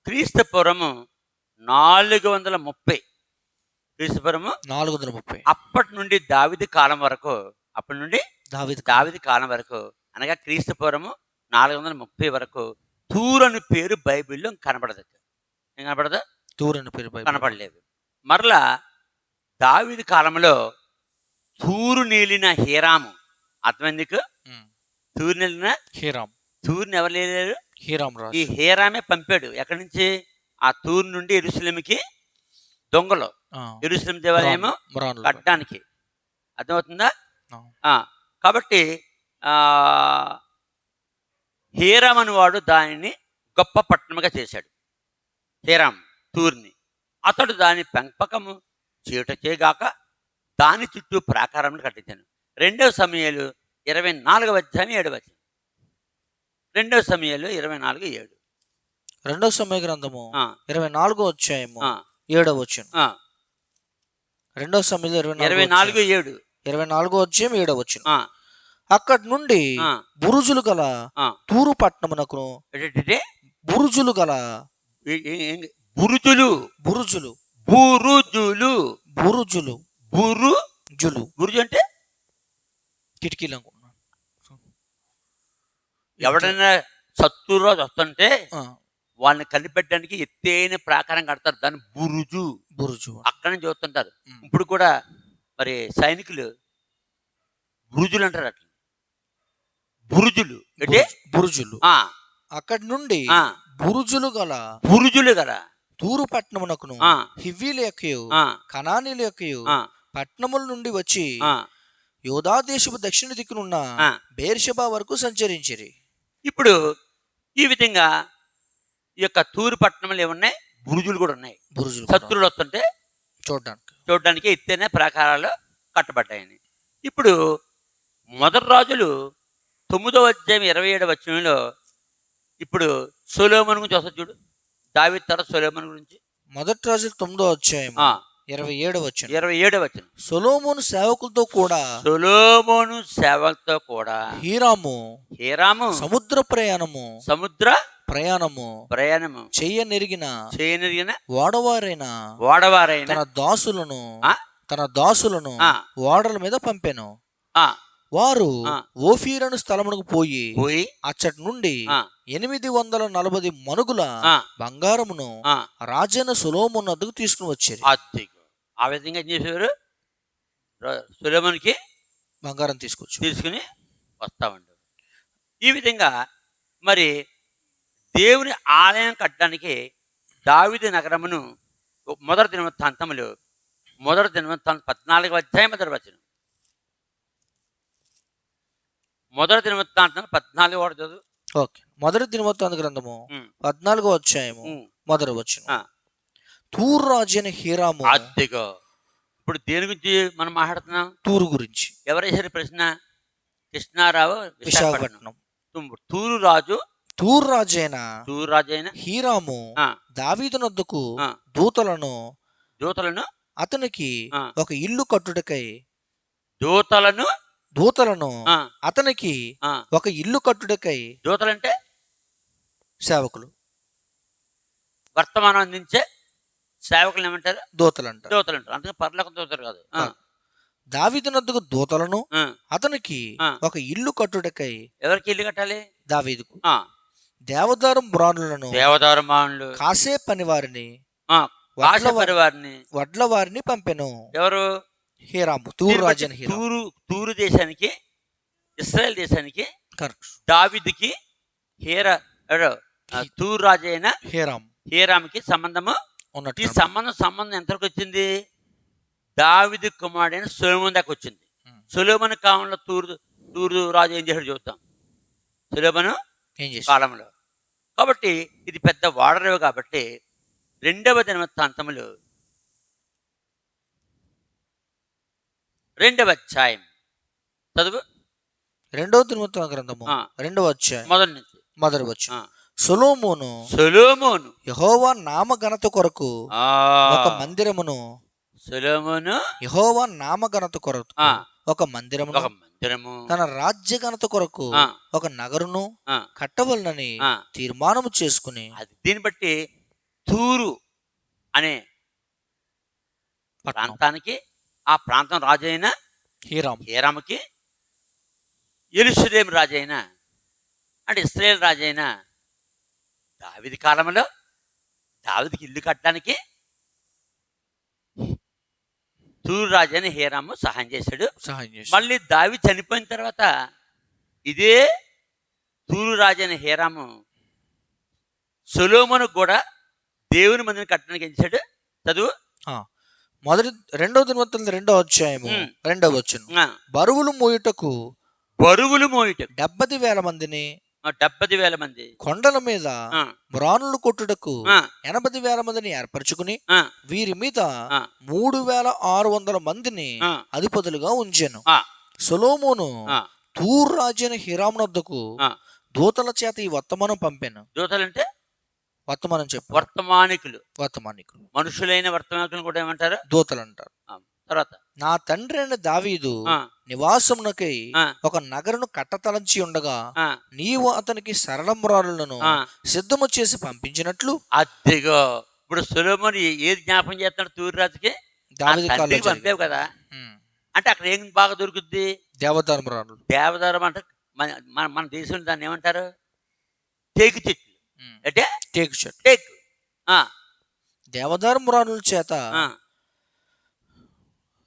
క్రీస్తు పూర్వము 430 అప్పటి నుండి దావీదు కాలం వరకు అనగా క్రీస్తు పూర్వము 430 వరకు తూరు అని పేరు బైబిల్లో కనపడదు. ఏం కనపడదు? తూరు అని పేరు కనపడలేదు. మరలా దావీదు కాలంలో తూరు నీలిన హీరాము, అర్థమెందుకు? తూరు నీలిన తూరుని ఎవరు లేరు? ఈ హీరామే పంపాడు. ఎక్కడి నుంచి? ఆ తూరు నుండి యెరూషలేముకి దొంగలు యెరూషలేము దేవాలయము కట్టడానికి. అర్థమవుతుందా? కాబట్టి హీరామ్ అని వాడు దానిని గొప్ప పట్టణముగా చేశాడు. హీరామ్ తూర్ని. అతడు దాని పెంపకము చేయుటకేగాక దాని చుట్టూ ప్రాకారములు కట్టించాను. 2 సమూయేలు 24:7. 2 సమూయేలు 24:7. 2 సమూయేలు గ్రంథము 24:7. 2 సమూయేలు 24:7. అక్కడి నుండి బురుజులు గల తూరు పట్టణమునకు బురుజులు గల బురుజులు అంటే కిటికీలు. ఎవడైనా శత్రువులో వస్తుంటే వాళ్ళని కనిపెట్టడానికి ఎత్తైన ప్రాకారం కడతారు, దాన్ని బురుజు అక్కడ నుంచి చూస్తుంటారు. ఇప్పుడు కూడా మరి సైనికులు బురుజులు అంటారు. అట్లా బురుజులు అక్కడి నుండి బురుజులు గల తూరు పట్టణమునకును హివ్వీల యొక్కయు కనానీయుల యొక్కయు పట్టణముల నుండి వచ్చి యోధా దేశపు దక్షిణ దిక్కునున్న బేర్షెబా వరకు సంచరించిరి. ఇప్పుడు ఈ విధంగా ఈ యొక్క తూరు పట్టణంలో ఏమున్నాయి? బురుజులు కూడా ఉన్నాయి. శత్రువులు వస్తుంటే చూడడానికి ఎత్తైన ప్రాకారాలు కట్టబడ్డాయని. ఇప్పుడు మొదటి రాజులు 9వ అధ్యాయం 27వ వచనంలో ఇప్పుడు సొలొమోను గురించి వస్తుంది చూడు. దావీదు తర్వాత సొలొమోను గురించి. మొదటి రాజులు 9వ అధ్యాయం ఆ, 27వ వచనం. 27వ వచనం. సొలొమోను సేవకులతో కూడా సొలొమోను సేవలతో కూడా హీరాము సముద్ర ప్రయాణము చేయనెరిగిన ఓడవారైన తన దాసులను ఓడల మీద పంపెను. వారు ఓఫీరను స్థలమునకు పోయి అచ్చటి నుండి 840 మనుగుల బంగారమును రాజైన సొలొమోను వద్దకు తీసుకుని వచ్చారు. ఆ విధంగా ఏం చేసేవారు? సొలొమోనుకి బంగారం తీసుకుని వస్తామండి. ఈ విధంగా మరి దేవుని ఆలయం కట్టడానికి దావీదు నగరమును మొదటి దినవృత్తాంతములు 14వ అధ్యాయం 1వ వచనం. మొదటి దినవృత్తాంతం 14 వాడు చదువు. ఓకే. మొదటి దినవృత్తాంత గ్రంథము 14వ అధ్యాయము 1వ వచనం. తూరు రాజు అయిన హీరాము. అదిగో ఇప్పుడు దేని గురించి మనం మాట్లాడుతున్నాం? తూరు గురించి. ఎవరేసారు ప్రశ్న? కృష్ణారావు, విశాఖపట్నం. తూరు రాజైన హీరాము దావీదునొద్దకు దూతలను అతనికి ఒక ఇల్లు కట్టుటకై దూతలను అతనికి ఒక ఇల్లు కట్టుటకై. దూతలంటే సేవకులు, వర్తమానం అందించే సేవకులు ఏమంటారు? దూతలు అంటారు. అందుకే పరలోక దూతలు కాదు. దావీదునొద్దకు దూతలను అతనికి ఒక ఇల్లు కట్టుటకై. ఎవరికి ఇల్లు కట్టాలి? దావీదుకు. దేవదారం బ్రానులను కాసే పనివారిని వడ్ల వారిని పంపెను. ఎవరు? హీరాము. తూరు దేశానికి, ఇశ్రాయేల్ దేశానికి దావీదుకి తూరు రాజు అయిన హీరాముకి సంబంధము ఉన్నట్టు. ఈ సంబంధం ఎంతవరకు వచ్చింది? దావీదు కుమారుడైన సొలొమోను దాకా వచ్చింది. సొలొమోను కాలంలో తూరు రాజు ఏం చేశాడు చూద్దాం. సొలొమోను కాలంలో. కాబట్టి ఇది పెద్ద వాడరేవు. కాబట్టి 2వ దినవృత్తాంతములు 2వ అధ్యాయం చదువు. 2వ దినవృత్తాంత గ్రంథము 2వ అధ్యాయం మొదటి వచనం. సొలొమోను యెహోవా నామ ఘనత కొరకు ఒక మందిరమును తన రాజ్య ఘనత కొరకు ఒక నగరును కట్టవలనని తీర్మానము చేసుకుని. దీన్ని బట్టి తూరు అనే ప్రాంతానికి, ఆ ప్రాంతం రాజు అయిన హీరాముకి, యెరూషలేము రాజు అయిన అంటే ఇశ్రాయేలు రాజు అయిన దావీదు కాలంలో దావీదుకి ఇల్లు కట్టడానికి తూరు రాజు అయిన హీరాము సహాయం చేశాడు. మళ్ళీ దావీదు చనిపోయిన తర్వాత ఇదే తూరు రాజు అయిన హీరాము సొలొమోను కూడా దేవుని మందిని కట్టడానికి ఏం చేశాడు? చదువు. 2వ దినవృత్తాంతం 2వ అధ్యాయము 2వ వచనం. బరువులు మోయుటకు 70,000 మందిని, 70,000 మంది కొండల మీద మ్రానులు కొట్టుటకు 80,000 మందిని ఏర్పరచుకుని వీరి మీద 3,600 మందిని అధిపతులుగా ఉంచాను. సొలొమోను తూరు రాజైన హీరామునొద్దకు దూతల చేత ఈ వర్తమానం పంపాను. దూతలంటే వర్తమానం చెప్పు. వర్తమానికులు మనుషులైన వర్తమానికులు కూడా ఏమంటారు? దూతలు అంటారు. తర్వాత నా తండ్రి అయిన దావీదు నివాసమునకై ఒక నగరును కట్టతలంచి ఉండగా నీవు అతనికి సరళంబరాలను సిద్ధము చేసి పంపించినట్లు. అదిగో ఇప్పుడు సొలొమోను ఏది జ్ఞాపకం చేస్తున్నాడు? తూరు రాజుకి పంపేవు కదా. అంటే అక్కడ ఏం బాగా దొరుకుద్ది? దేవదారం అంటే మన దేశంలో దాన్ని ఏమంటారు? టేకు చెట్లు. అంటే టేకు దేవదారం మ్రానుల చేత.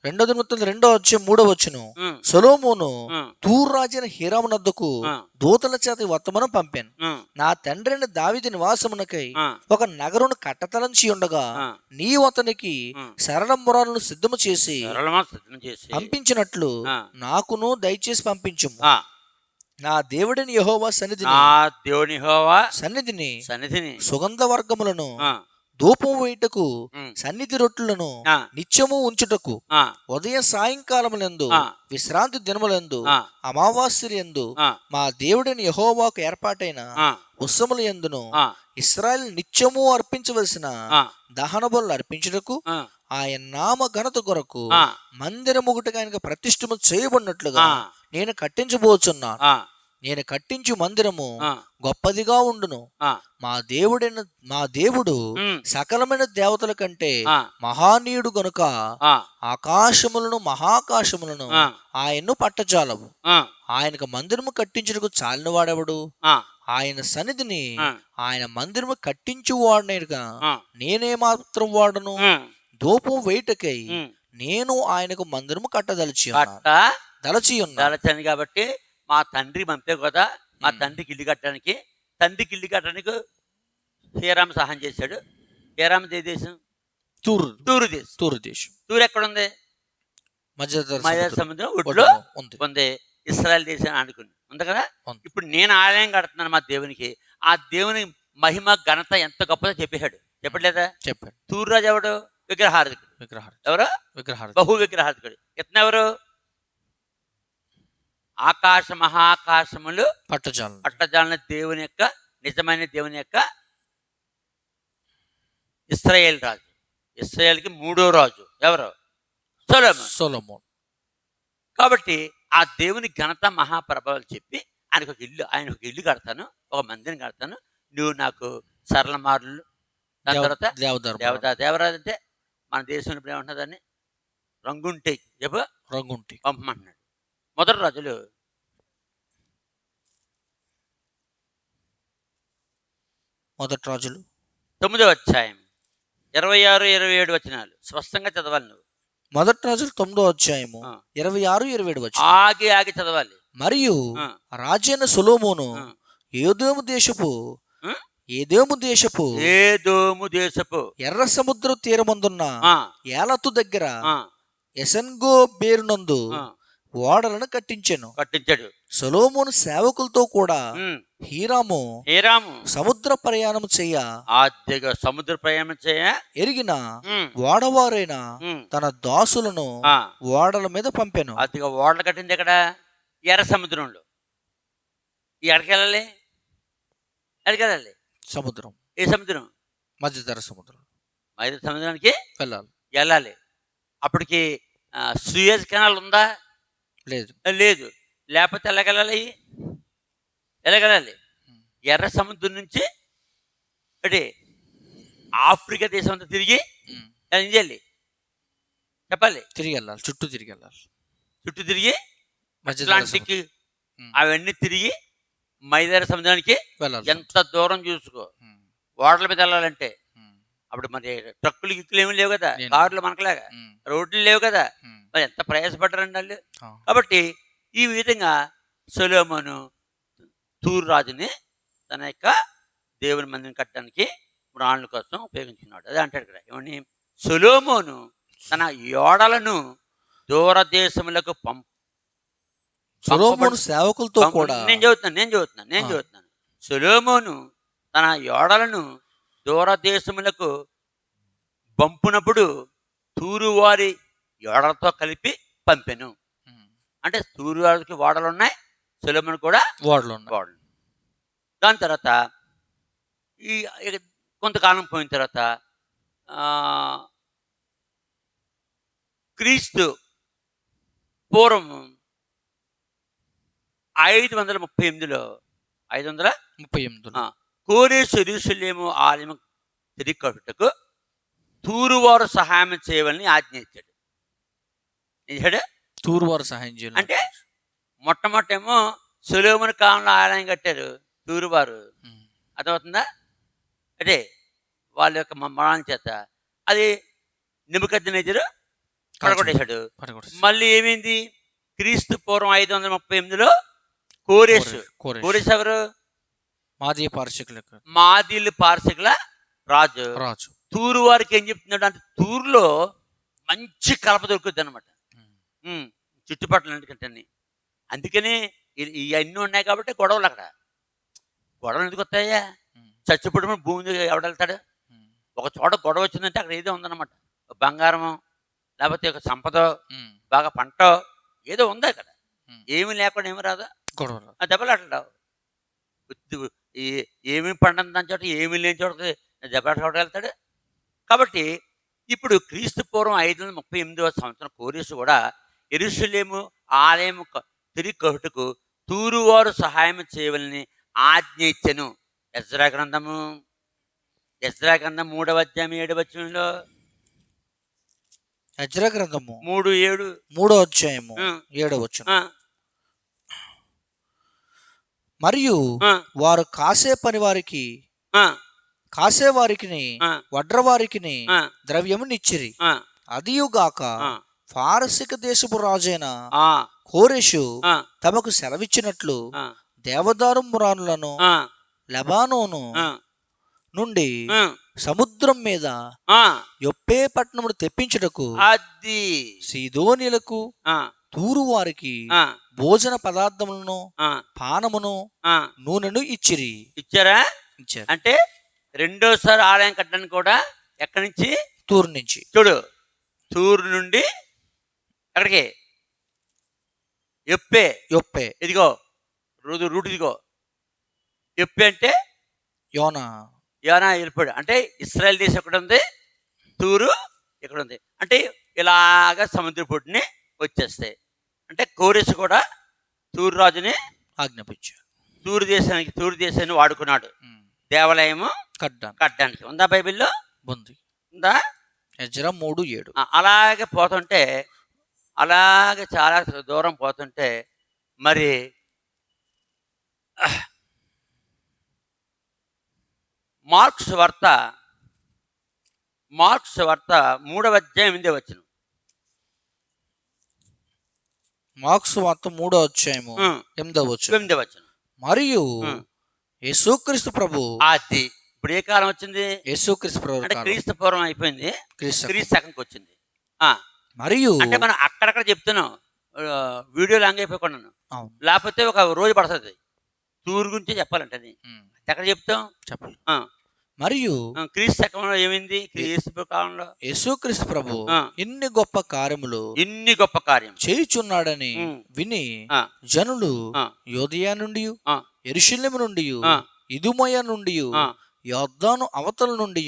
2వ దినవృత్తాంతం 2వ అధ్యాయం 3వ వచనం. సొలొమోను తూరు రాజైన హీరామునొద్దకు దూతల చేత వర్తమానం పంపాను. నా తండ్రి అయిన దావీదు నివాసమునకై ఒక నగరును కట్టతలంచి ఉండగా నీవు అతనికి సరళంబరాలను సిద్ధము చేసి పంపించినట్లు నాకును దయచేసి పంపించుము. నా దేవుడిని యెహోవా సన్నిధిని సుగంధ వర్గములను ధూపం వేయుటకు ఉమ్, సన్నిధి రొట్టెలను ఆ, నిత్యము ఉంచుటకు ఆ, ఉదయ సాయంకాలములందు ఆ, విశ్రాంతి దినములందు ఆ, అమావాస్యలందు ఆ, మా దేవుడిని యెహోవాకు ఏర్పాటైన ఆ, ఉత్సవముల యందును ఆ, ఇశ్రాయేలు నిత్యము అర్పించవలసిన ఆ, దహన బలులు అర్పించుటకు ఆ, ఆయన నామ ఘనత కొరకు ఆ, మందిరముగుటకు ఆయనకు ప్రతిష్ఠము చేయబడినట్లుగా ఆ, నేను కట్టించబోచున్నాను. ఆ, నేను కట్టించు మందిరము ఆ, గొప్పదిగా ఉండును. ఆ, మా దేవుడు ఉమ్, సకలమైన దేవతల కంటే ఆ, మహానీయుడు గనుక ఆ, ఆకాశములను మహాకాశములను ఆ, ఆయన్ను పట్టజాలవు. ఆ, ఆయనకు మందిరము కట్టించుటకు చాలిన వాడెవడు? ఆ, ఆయన సన్నిధిని ఆ, ఆయన మందిరము కట్టించువాడనేగా ఆ, నేనే మాత్రం వాడను. ఉమ్, ధూపం వేయుటకై ఉమ్. నేను ఆయనకు మందిరము కట్టదలిచి కట్ట ఉన్నాను. దళచని కాబట్టి మా తండ్రి పంపే కదా, మా ఉమ్. తండ్రికి ఇల్లు కట్టడానికి హీరామ్ సహాయం చేశాడు. హీరామ్ ఏ దేశం? తూరు తూరు దేశం. తూరు దేశం తూరు ఎక్కడుంది? మధ్య మధ్య సముద్రం ఒడ్లో ఉంది. ఉంది. ఇశ్రాయేల్ దేశం ఆనుకుని ఉంది కదా. ఉంది. ఇప్పుడు నేను ఆలయం కడుతున్నాను మా దేవునికి. ఆ దేవుని మహిమ ఘనత ఎంత గొప్పదో చెప్పాడు. చెప్పట్లేదా? చెప్పాడు. తూరు రాజు ఎవడు? విగ్రహార్థకుడు. ఎవరు? బహు విగ్రహార్థకుడు. ఇతను ఎవరు? ఆకాశ మహాకాశములు పట్టజాలన దేవుని యొక్క నిజమైన దేవుని యొక్క ఇశ్రాయేల్ రాజు. ఇశ్రాయేల్కి 3వ రాజు ఎవరు? సొలొమోను. కాబట్టి ఆ దేవుని ఘనత మహాప్రభావాలు చెప్పి ఆయన ఒక ఇల్లు కడతాను, ఒక మందిరం కడతాను, నువ్వు నాకు సరళ మారులు, దాని తర్వాత దేవరాజు అంటే మన దేశంలో ఇప్పుడు ఏమంటున్నదాన్ని రంగుంటే పంపమంటున్నాడు. మొదటి రాజులు 9వ అధ్యాయం 26-27 వచనాలు స్పష్టంగా చదవాలి నువ్వు. మొదటి రాజులు 9వ అధ్యాయము 26-27 వచనం ఆగి చదవాలి. మరియు రాజైన సొలొమోను ఏదోము దేశపు ఎర్ర సముద్ర తీరమందున్న ఏలతు దగ్గర ఎసెన్గో బేరునందు ఓడలను కట్టించాడు. సొలొమోను సేవకులతో కూడా హీరాము సముద్ర ప్రయాణం చేయ ఎరిగిన ఓడవారైన తన దాసులను ఓడల మీద పంపాను. అదిగా ఓడలు కట్టింది ఎక్కడ? ఎర్ర సముద్రంలో. ఎక్కడికెళ్ళాలి? సముద్రం. ఏ సముద్రం? మధ్యధర సముద్రం. మధ్య సముద్రానికి వెళ్ళాలి. అప్పటికి సూయజ్ కెనాల్ ఉందా? లేదు. లేకపోతే ఎలాగెళ్ళాలి? ఎర్ర సముద్రం నుంచి అంటే ఆఫ్రికా దేశం అంతా తిరిగి ఏం చేయాలి చెప్పాలి? చుట్టూ తిరిగి అట్లాంటిక్ అవన్నీ తిరిగి మైదాన సముద్రానికి ఎంత దూరం చూసుకో. ఓడల మీద వెళ్ళాలంటే అప్పుడు మరి ట్రక్కులు గిక్కులు ఏమీ లేవు కదా, కార్లు మనకులాగా రోడ్లు లేవు కదా, మరి ఎంత ప్రయాసపడ్డారండి వాళ్ళు. కాబట్టి ఈ విధంగా సొలొమోను తూరు రాజుని తన యొక్క దేవుని మందిరం కట్టడానికి ప్రాణుల కోసం ఉపయోగించుకున్నాడు. అదే అంటాడు ఇక్కడ. ఏమని? సొలొమోను తన ఓడలను దూరదేశములకు సేవకులతో కూడా నేను చదువుతున్నాను. సొలొమోను తన ఓడలను దూరదేశములకు పంపునప్పుడు తూరు వారి ఓడలతో కలిపి పంపెను. అంటే తూరు వారికి ఓడలు ఉన్నాయి, సొలొమోను కూడా ఓడలు. దాని తర్వాత ఈ కొంతకాలం పోయిన తర్వాత క్రీస్తు పూర్వం 538లో కోరేషు యెరూషలేము ఆలయం తిరిగి కట్టుటకు తూరువారు సహాయం చేయవాలని ఆజ్ఞ ఇచ్చాడు. తూరువారు సహాయం చేయాలి అంటే మొట్టమొదటేమో సొలొమోను కాలంలో ఆలయం కట్టారు తూరువారు. అర్థమవుతుందా? అంటే వాళ్ళ యొక్క మరణం చేత అది నెబుకద్నెజరు పడగొట్టేశాడు. మళ్ళీ ఏమైంది? క్రీస్తు పూర్వం 538లో కోరేషు ఎవరు? మాదీలు పార్శికుల రాజు. తూరు వారికి ఏం చెప్తున్నాడు అంటే తూరులో మంచి కలప దొరుకుద్ది అనమాట చుట్టుపక్కల. ఎందుకంటే అందుకనే ఇవన్నీ ఉన్నాయి కాబట్టి గొడవలు. అక్కడ గొడవలు ఎందుకు వస్తాయా? చచ్చిపోవడం భూమి ఎవడెళ్తాడు? ఒక చోట గొడవ వచ్చిందంటే అక్కడ ఏదో ఉందన్నమాట. బంగారమో లేకపోతే ఒక సంపదో బాగా పంటో ఏదో ఉంది అక్కడ. ఏమీ లేకుండా ఏమి రాదా? గొడవ ఆ దెబ్బలాటలు ఏమీ పండని దాని చోట ఏమీ లేని చోట దెబ్బలాట వెళ్తాడు. కాబట్టి ఇప్పుడు క్రీస్తు పూర్వం 538వ సంవత్సరం కోరేసు కూడా యెరూషలేము ఆలయము తిరిగి కట్టుటకు తూరువారు సహాయం చేయవలని ఆజ్ఞ ఇచ్చెను. ఎజ్రా గ్రంథం 3వ అధ్యాయం 7వ వచనంలో, ఎజ్రా గ్రంథము 3:7 3వ అధ్యాయము 7వ వచనం. మరియు వారు కాసేవారికి వడ్రవారికి ద్రవ్యమునిచ్చిరి. అదియుగాక పారసిక దేశపు రాజైన కోరెషు తమకు సెలవిచ్చినట్లు దేవదారు మ్రానులను లెబానోను నుండి సముద్రం మీద యొప్పే పట్టణమును తెప్పించుటకు సీదోనీలకు తూరు వారికి భోజన పదార్థములను పానమును నూనెను ఇచ్చారా? అంటే రెండోసారి ఆలయం కట్టడానికి కూడా ఎక్కడి నుంచి? తూరు నుంచి. చూడు, తూరు నుండి ఎక్కడికి? యొప్పే. ఇదిగో రూట్ ఇదిగో యొప్పే అంటే యోనా వెళ్ళిపోయాడు. అంటే ఇశ్రాయేల్ దేశం ఎక్కడ ఉంది? తూరు ఇక్కడ ఉంది. అంటే ఇలాగా సముద్ర పొట్టుని వచ్చేస్తాయి. అంటే కోరెసు కూడా తూరు రాజుని ఆజ్ఞాపించాడు. తూరు దేశాన్ని వాడుకున్నాడు దేవాలయము కట్టడానికి. ఉందా బైబిల్లో? ఉంది. ఉందా? ఎజ్రా 3:7. అలాగే పోతుంటే, అలాగే చాలా దూరం పోతుంటే మరి మార్క్స్ వార్త 3వ అధ్యాయం 8వ వచనం. మార్క్స్ వార్త 3వ అధ్యాయము 8వ వచనం. మరియు యేసుక్రీస్తు ప్రభు. అది ఇప్పుడు ఏ కాలం వచ్చింది? యేసుక్రీస్తు ప్రభు అంటే క్రీస్తు పూర్వం అయిపోయింది, క్రీస్తు శకంకి వచ్చింది. మరియు అంటే మనం అక్కడక్కడ చెప్తున్నాం, వీడియో లాంగ్ అయిపోకుండా. లేకపోతే ఒక రోజు పడుతుంది తూరు గురించి చెప్పాలంటే. ఎక్కడ చెప్తాం? చెప్పాలి. మరియు క్రీస్తు శకంలో ఏమైంది? క్రీస్తు కాలంలో యేసుక్రీస్తు ప్రభు ఇన్ని గొప్ప కార్యములు చేయుచున్నాడని విని జనులు యోదయ నుండి, యెరూషలేము నుండి, ఇదుమయ నుండి, యొర్దాను అవతల నుండి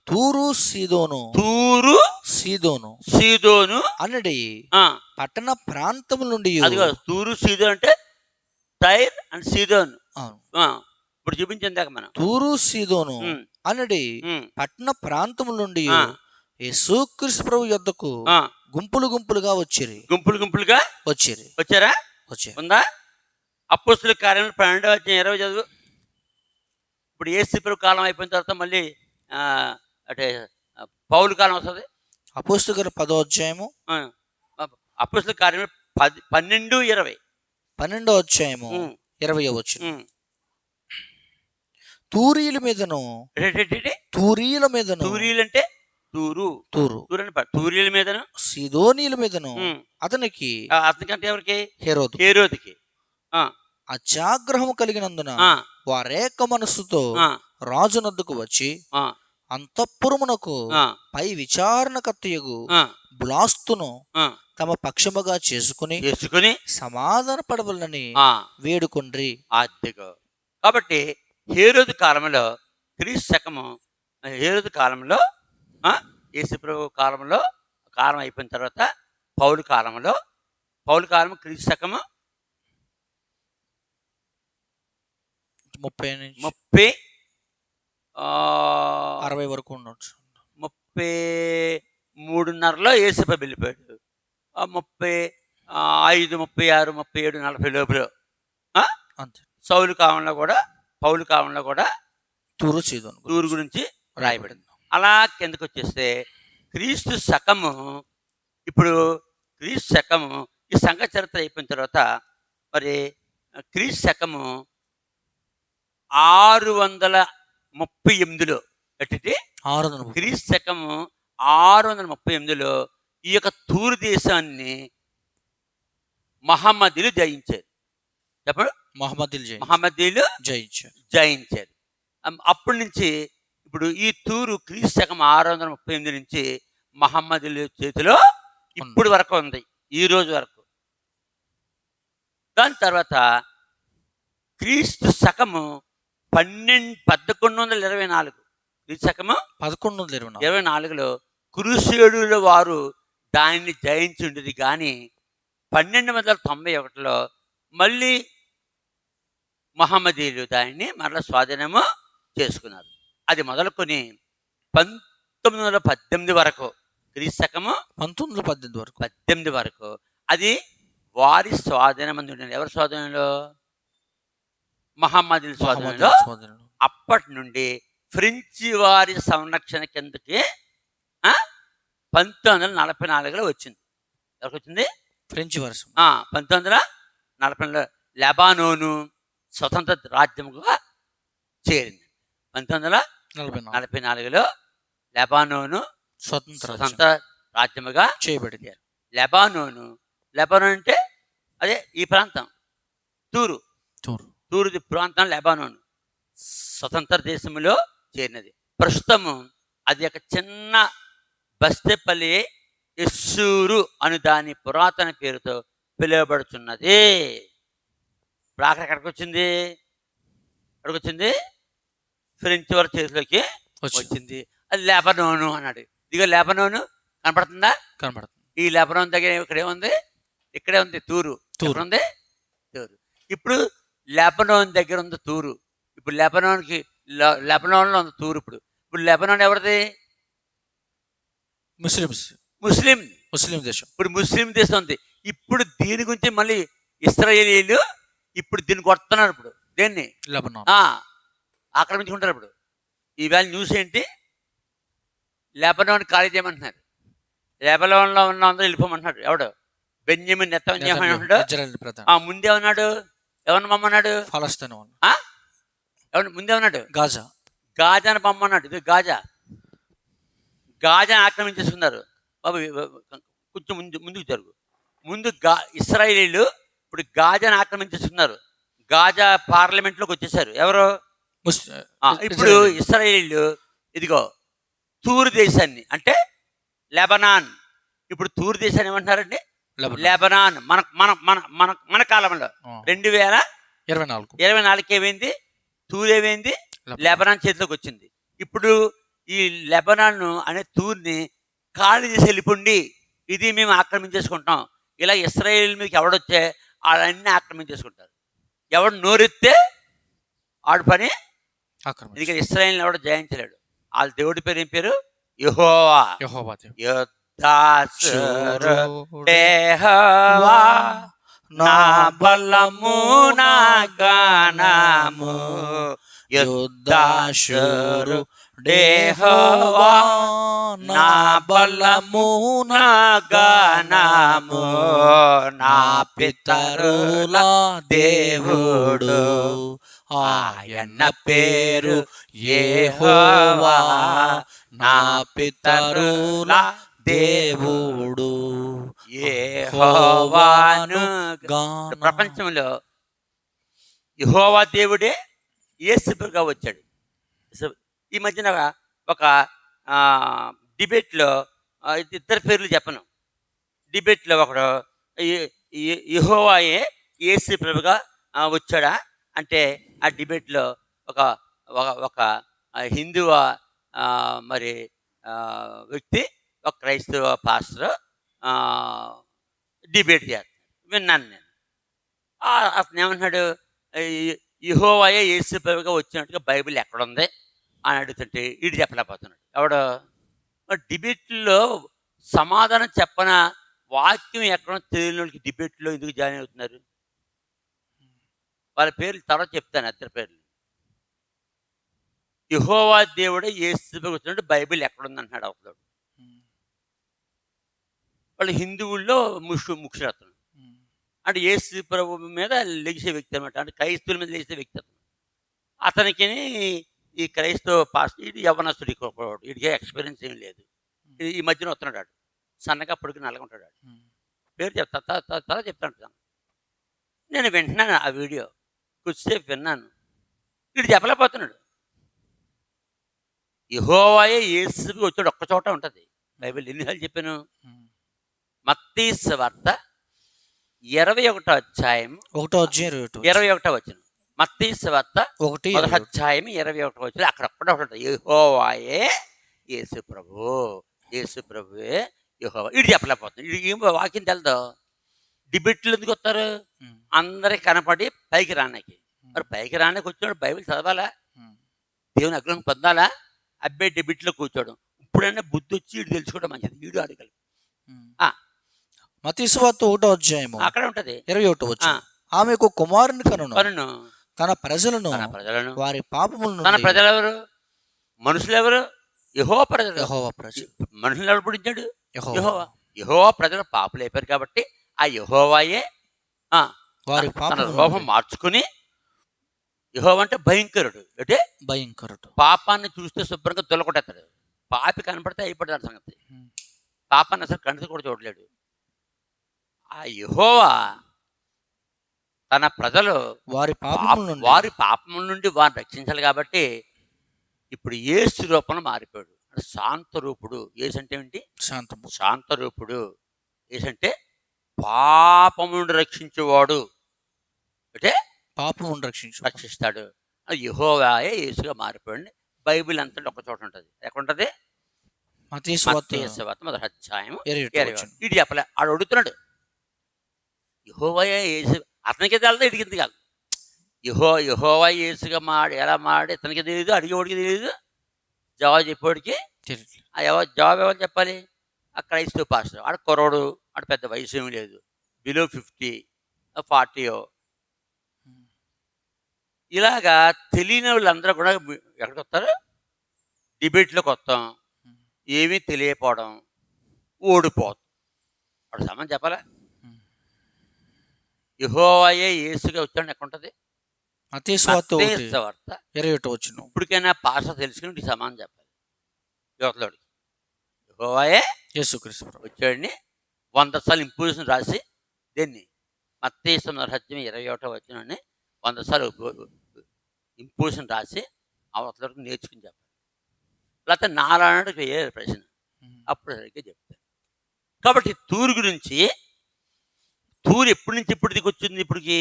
తూరు సీదోను అనడి పట్టణ ప్రాంతముల నుండి. తూరు సీదోను అంటే టైర్ అండ్ సీదోను. ఇప్పుడు చూపించింది మనం. తూరు సీదోను అనడి పట్టణ ప్రాంతముల నుండి యేసుక్రీస్తు ప్రభు యొద్దకు గుంపులుగా వచ్చారా? ఉందా? అపోస్తలుల కార్యములు 12వ అధ్యాయం 20 చదువు. ఇప్పుడు యేసు ప్రభు కాలం అయిపోయిన తర్వాత మళ్ళీ అంటే పౌలు కాలం వస్తుంది. అపోస్తలుల కార్యం 10వ అధ్యాయము. అపోస్తలుల కార్యములు 12:20. 12వ అధ్యాయము 20వ వచనం. తూరీల మీదను తూరీల మీదను సీదోనీల మీదను అతనికంటే ఎవరికి? హేరోదుకి అత్యాగ్రహము కలిగినందున వారేక మనస్సుతో రాజునొద్దకు వచ్చి అంతఃపురమునకు పై విచారణకర్తయగు బ్లాస్తును తమ పక్షముగా చేసుకుని సమాధాన పడవలని వేడుకొండ్రి. కాబట్టి హేరోదు కాలంలో క్రీస్తు శకము, హేరోదు కాలంలో యేసుప్రభు కాలంలో కాలం అయిపోయిన తర్వాత పౌలు కాలం క్రీస్తు శకము 30 60 వరకు ఉండొచ్చు. 33:30లో యేసుప్రభు వెళ్ళిపోయాడు. 35, 36, 37, 40 లోపల పౌలు కాలంలో కూడా తూరు గురించి రాయబడింది. అలా కిందకు వచ్చేస్తే క్రీస్తు శకము, ఇప్పుడు క్రీస్తు శకము ఈ సంఘ చరిత్ర అయిపోయిన తర్వాత మరి క్రీస్తు శకము 638లో క్రీస్తు శకము 638లో ఈ యొక్క తూరు దేశాన్ని మహమ్మదీయులు జయించారు. చెప్పండి, మహమ్మదీయులు జయించారు. అప్పటి నుంచి ఇప్పుడు ఈ తూరు క్రీస్తు శకం 638 నుంచి మహమ్మదుల చేతిలో ఇప్పుడు వరకు ఉంది, ఈ రోజు వరకు. దాని తర్వాత క్రీస్తు శకము 1124, క్రీస్తు శకము 1124లో క్రూసేడుల వారు దానిని జయించి ఉండేది. కానీ 1291లో మళ్ళీ మహమ్మదీయులు దానిని మరలా స్వాధీనము చేసుకున్నారు. అది మొదలుకొని 1918 వరకు, క్రీస్తు శకము 1918 వరకు అది వారి స్వాధీనం ఉండేది. ఎవరి స్వాధీనంలో? మహమ్మదీయుల స్వాధీనంలో. అప్పటి నుండి ఫ్రెంచి వారి సంరక్షణ కిందకి 1944లో వచ్చింది. ఎవరికి వచ్చింది? ఫ్రెంచి వర్షం. 1944లో లెబానోను స్వతంత్ర రాజ్యముగా చేరింది. 1944లో లెబానోను స్వతంత్ర రాజ్యముగా చేయబడింది. లెబానోన్ అంటే అదే ఈ ప్రాంతం, తూరు ప్రాంతం లెబానోన్ స్వతంత్ర దేశంలో చేరినది. ప్రస్తుతము అది ఒక చిన్న బస్తేపల్లి ఎస్సూరు అని దాని పురాతన పేరుతో పిలువబడుతున్నది. ఇప్పుడు ఎక్కడికి వచ్చింది? ఫ్రెంచ్ వారి చేతిలోకి వచ్చింది. అది లెబనోను అన్నాడు. ఇదిగో లెబనోను కనపడుతుందా? కనపడుతుంది. ఈ లెబనోన్ దగ్గర ఇక్కడే ఉంది, ఇక్కడే ఉంది తూరు ఉంది. తూరు ఇప్పుడు లెబనోన్ దగ్గర ఉంది తూరు. ఇప్పుడు లెబనోన్లో ఉంది తూరు. ఇప్పుడు లెబనోన్ ఎవరిది? ముస్లిం దేశం. ఇప్పుడు ముస్లిం దేశం ఉంది. ఇప్పుడు దీని గురించి మళ్ళీ ఇశ్రాయేలీలు ఇప్పుడు దీన్ని కొడుతున్నారు. ఇప్పుడు దేన్ని? లెబనాన్ ఆక్రమించుకుంటారు. ఇప్పుడు ఈవేళ న్యూస్ ఏంటి? లెబనాన్ ఖాళీ చేయమంటున్నారు. లెబనాన్లో ఉన్న అందరూ వెళ్ళిపోమంటున్నాడు. ఎవడు? బెంజమిన్ నెతన్యాహు అన్నాడు. ముందే ఉన్నాడు. ఎవరిని పమ్మన్నాడు? ఫలస్తీన్. ఎవరు ముందే ఉన్నాడు? గాజాను పమ్మన్నాడు. ఇది గాజాను ఆక్రమించేసుకున్నారు. బాబు కొంచెం ముందుకు జరుగు. ముందు ఇశ్రాయేలీలు ఇప్పుడు గాజాను ఆక్రమించేసుకున్నారు. గాజా పార్లమెంట్లోకి వచ్చేసారు. ఎవరు? ఇప్పుడు ఇశ్రాయేలీలు ఇదిగో తూరు దేశాన్ని, అంటే లెబనాన్, ఇప్పుడు తూరు దేశాన్ని ఏమంటున్నారండి? లెబనాన్. మన మన మన మన మన కాలంలో 2024 ఏమైంది? తూరు ఏమైంది? లెబనాన్ చేతిలోకి వచ్చింది. ఇప్పుడు ఈ లెబనాన్ అనే తూర్ని ఖాళీ చేసి వెళ్ళిపోండి, ఇది మేము ఆక్రమించేసుకుంటాం. ఇలా ఇశ్రాయేల్ మీకు ఎవడొచ్చే వాళ్ళన్నీ ఆక్రమించేసుకుంటారు. ఎవడు నోరెత్తే ఆడు పని ఇది. ఇశ్రాయేల్ ఎవడు జయించలేడు. వాళ్ళ దేవుడి పేరు ఏం పేరు? యెహోవా. నా బలము నా గానము యుద్ధాశూరు యెహోవా, నా బలము నా గానము నా పితరుల దేవుడు, ఆయన పేరు యెహోవా, నా పితరుల దేవుడు యెహోవాను. ప్రపంచంలో యెహోవా దేవుడే యేసుగా వచ్చాడు. ఈ మధ్యన ఒక డిబేట్లో ఇద్దరు పేర్లు చెప్పను. డిబేట్లో ఒకడు యెహోవాయే యేసు ప్రభుగా వచ్చాడా అంటే, ఆ డిబేట్లో ఒక హిందూ మరి వ్యక్తి, ఒక క్రైస్తవ పాస్టర్ డిబేట్ చేస్తాడు. విన్నాను నేను. అతను ఏమంటున్నాడు? యెహోవాయే యేసు ప్రభుగా వచ్చినట్టుగా బైబిల్ ఎక్కడుంది అని అడుగుతుంటే వీడు చెప్పలేకపోతున్నాడు. ఎవడు? డిబేట్లో సమాధానం చెప్పన వాక్యం ఎక్కడో తెలియని డిబేట్లో ఎందుకు జాయిన్ అవుతున్నారు? వాళ్ళ పేర్లు తర్వాత చెప్తాను, ఇద్దరు పేర్లు. యెహోవా దేవుడే యేసు ప్రభుగా వచ్చినట్టు బైబిల్ ఎక్కడుంది అంటున్నాడు అవుతాడు. వాళ్ళు హిందువుల్లో ముఖ్యరత్నం అంటే యేసు ప్రభు మీద లెగిసే వ్యక్తి అనమాట. అంటే క్రైస్తవుల మీద లెగిసే వ్యక్తి అతను. అతనికి ఈ క్రైస్తవ పాస్టర్ ఇది యవనస్తుడి, వీడికి ఎక్స్పీరియన్స్ ఏం లేదు. ఈ మధ్యన వస్తున్నాడు. సన్నగా పొడికి నల్లగా ఉంటాడు. పేరు చెప్తా చెప్తాను. నేను వింటున్నాను ఆ వీడియో, కొద్దిసేపు విన్నాను. వీడు చెప్పలేకపోతున్నాడు. యెహోవాయే యేసుకి వచ్చాడు, ఒక్క చోట ఉంటది బైబిల్. ఎన్నిసార్లు చెప్పాను? మత్తయి సువార్త 21వ అధ్యాయం 21వ వచనం. మత్తయి సువార్త 1వ అధ్యాయం 21వ వచనం. అక్కడ ఒక్కటే ఉంటుంది, యెహోవాయే యేసు ప్రభువు, యేసు ప్రభువే యెహోవా. ఇటు చెప్పలేకపోతుంది, ఇది ఏం వాక్యం తెలదు. డిబేట్లు ఎందుకు వస్తారు? అందరికి కనపడి పైకి రానికి. మరి పైకి రానికి వచ్చినాడు బైబిల్ చదవాలా, దేవుని అగ్రహం పొందాలా? అబ్బాయి డిబేట్లో కూర్చోవడం. ఇప్పుడైనా బుద్ధి వచ్చి ఇటు తెలుసుకోవడం మంచిది. వీడు అడగలి మత్తయి సువార్త 1వ అధ్యాయము అక్కడ ఉంటది 21వ వచనం. ఆమెకు కుమారుని కనును, కనును తన ప్రజలను వారి పాపములను. తన ప్రజలు ఎవరు? మనుషులు ఎవరు? యెహోవా ప్రజలు. యెహోవా ప్రజలు. మనుషులు ఎవరు పుట్టించాడు? యెహోవా. యెహోవా ప్రజలు పాపులు అయిపోయారు కాబట్టి ఆ యెహోవాయే వారి తన రూపం మార్చుకుని, యెహోవా అంటే భయంకరుడు. అంటే భయంకరుడు. పాపాన్ని చూస్తే శుభ్రంగా తొలగొట్టేస్తాడు. పాపి కనపడితే అయిపోతాడు సంగతి. పాపాన్ని అసలు కనిసి కూడా చూడలేడు. ఆ యెహోవా తన ప్రజలు వారి పాపముల నుండి వారిని రక్షించాలి కాబట్టి ఇప్పుడు యేసు రూపంలో మారిపోయాడు. అంటే శాంతరూపుడు. యేసు అంటే ఏంటి? శాంతరూపుడు. యేసు అంటే పాపము నుండి రక్షించేవాడు. అంటే పాపము రక్షిస్తాడు. యెహోవాయే యేసుగా మారిపోయాడు. బైబిల్ అంతా ఒక చోట ఉంటుంది. ఎక్కడ ఉంటుంది? మత్తయి సువార్త 1వ అధ్యాయం 20వ వచనం. ఇటు చెప్పలే, ఆడు అడుగుతున్నాడు యెహోవాయే యేసు. అతనికి తెలదు, ఇడికి కాదు. యెహోవా యేసుగా ఎలా మాడి ఇతనికి తెలియదు, అడిగేవాడికి తెలియదు, జవాబు చెప్పేవాడికి జవాబు ఎవరు చెప్పాలి? ఆ క్రైస్తవ పాస్టర్. ఆడ కుర్రోడు, ఆడ పెద్ద వయసు ఏమి లేదు, బిలో 50, 40. ఇలాగా తెలియని వాళ్ళందరూ కూడా ఎక్కడికి వస్తారు? డిబేట్లోకి వస్తాం. ఏమీ తెలియకపోవడం, ఓడిపోతాం. వాడు సమానం చెప్పాలా? యెహోవాయే యేసుగా వచ్చాడు. ఎక్కడ ఉంటుంది? మత్తయి సువార్త 21వ వచనం. ఇప్పటికైనా పాస్టర్ తెలుసుకుని ఈ సమానం చెప్పాలి యువతలోడికి. యెహోవాయే యేసుక్రీస్తు వచ్చాడని 100 సార్లు ఇంపోజిషన్ రాసి దీన్ని మత్తయి 21వ వచనాన్ని 100 సార్లు ఇంపోజిషన్ రాసి అవతలకి నేర్చుకుని చెప్పాలి. లేకపోతే నారాయణుడు ఏ ప్రశ్న అప్పుడు సరిగ్గా చెప్తారు. కాబట్టి తూరు గురించి, తూరు ఎప్పటి నుంచి ఇప్పుడు దిగొచ్చింది? ఇప్పటికి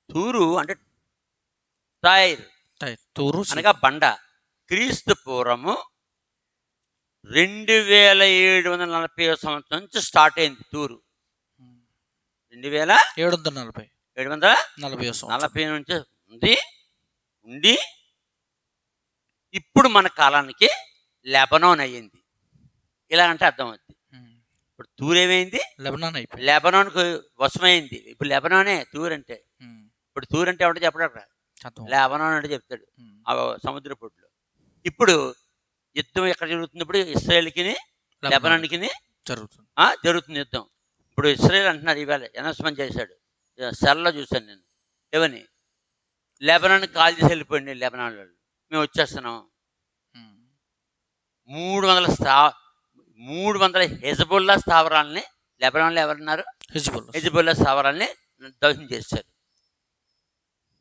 తూరు అంటే టైర్, అనగా బండ. క్రీస్తు పూర్వము 2740 సంవత్సరం నుంచి స్టార్ట్ అయింది తూరు. 2740 నుంచి ఉండి ఇప్పుడు మన కాలానికి లెబనాన్ అయ్యింది. ఇలా అంటే అర్థమవుతుంది. ఇప్పుడు తూరు ఏమైంది? లెబనాన్కు వశమైంది. ఇప్పుడు లెబనానే తూరు అంటే. ఇప్పుడు తూరు అంటే ఎవడో చెప్పడు, లెబనాన్ అంటే చెప్తాడు ఆ సముద్ర పొడ్లో. ఇప్పుడు యుద్ధం ఎక్కడ జరుగుతుంది? ఇప్పుడు ఇస్రాయేల్కి లెబనాన్కి జరుగుతుంది యుద్ధం. ఇప్పుడు ఇస్రాయేల్ అంటున్నారు, ఇవాళ అనౌన్స్మెంట్ చేశాడు, సెల్లో చూశాను నేను. ఏమని? లెబనాన్ కాల్ చేసి వెళ్ళిపోయింది. లెబనాన్ వాళ్ళు మేము వచ్చేస్తున్నాం. 300 హెజ్బుల్లా స్థావరాలని లెబనాన్లో ఎవరున్నారు? హెజ్బుల్లా స్థావరాలని ధ్వంసం చేశారు.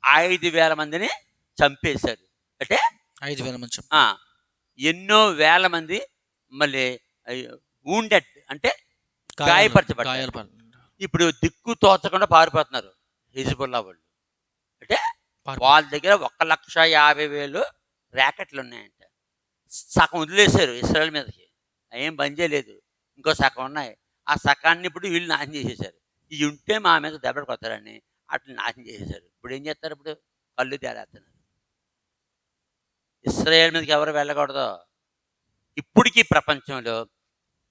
5,000 మందిని చంపేశారు. అంటే 5,000 మంది, ఎన్నో వేల మంది మళ్ళీ వూండెడ్ అంటే గాయపరచబడ్డారు. ఇప్పుడు దిక్కు తోచకుండా పారిపోతున్నారు హెజ్బుల్లా వాళ్ళు. అంటే వాళ్ళ దగ్గర 1,50,000 ర్యాకెట్లు ఉన్నాయంట. సగం వదిలేశారు ఇస్రాయేల్ మీదకి, ఏం బంద్ చేయలేదు. ఇంకో సగం ఉన్నాయి. ఆ సగాన్ని ఇప్పుడు వీళ్ళు నాశనం చేసేసారు. ఇవి ఉంటే మా మీద దెబ్బలు కొత్తారని అట్లా నాశనం చేసేసారు. ఇప్పుడు ఏం చేస్తారు? ఇప్పుడు కళ్ళు తేలేస్తున్నారు. ఇస్రాయేల్ మీదకి ఎవరు వెళ్ళకూడదు. ఇప్పటికీ ప్రపంచంలో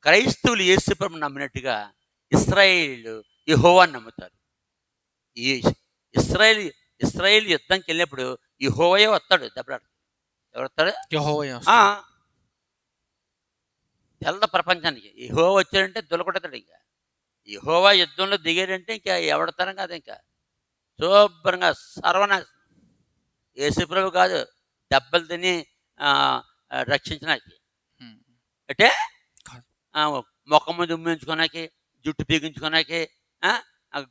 క్రైస్తవులు యేసు ప్రభువుని నమ్మినట్టుగా ఇశ్రాయేలీయులు యెహోవాని నమ్ముతారు. ఈ ఇశ్రాయేల్ యుద్ధంకి వెళ్ళినప్పుడు యెహోవాయే వస్తాడు దెబ్బలాడు. ఎవరు వస్తాడు? తెల్ల ప్రపంచానికి యెహోవా వచ్చాడంటే దొలకొడతాడు. ఇంకా యెహోవా యుద్ధంలో దిగాడంటే ఇంకా ఎవడతారం కాదు, ఇంకా శుభ్రంగా సర్వనాశనం. యేసు ప్రభు కాదు దెబ్బలు తిని రక్షించడానికి. అంటే మొక్క ముందు ఉమ్మించుకోనాకి, జుట్టు పీకించుకోనాకి,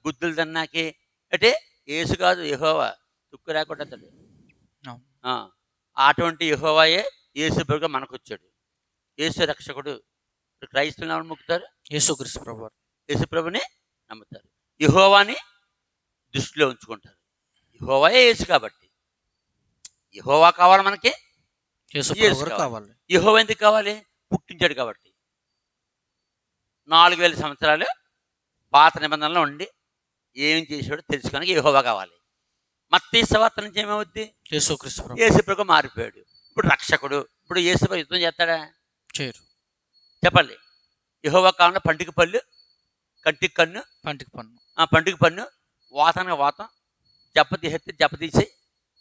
గుద్దులు తిన్నాకి. అంటే యేసు కాదు యెహోవా. తుక్కు రాకొడతాడు. అటువంటి యెహోవాయే యేసు ప్రభుగా మనకు వచ్చాడు. యేసు రక్షకుడు. ఇప్పుడు క్రైస్తవులు ఎవరు మొక్కుతారు? యేసుక్రీస్తు ప్రభువారు. యేసు ప్రభుని నమ్ముతారు. యెహోవాని దృష్టిలో ఉంచుకుంటారు. యెహోవాయే యేసు కాబట్టి. యెహోవా కావాలి మనకి, యేసు యేసు ప్రభువారు కావాలి. యెహోవా ఎందుకు కావాలి? పుట్టించాడు కాబట్టి. 4000 సంవత్సరాలు పాత నిబంధనలో ఉండి ఏం చేసాడో తెలుసుకోవడానికి యెహోవా కావాలి. మత్తయి సువార్త నుంచి ఏమవుద్ది? యేసుక్రీస్తు ప్రభు యేసు ప్రభు మారిపోయాడు. ఇప్పుడు రక్షకుడు. ఇప్పుడు యేసు ప్రభు యుద్ధం చేస్తాడా? చేయరు. చెప్పండి. యెహోవా కాలంలో పంటికి పళ్ళు, కంటికి కన్ను, పంటికి పన్ను, పంటికి పన్ను, వాతానికి వాతం, జపతీసి జపతీసి,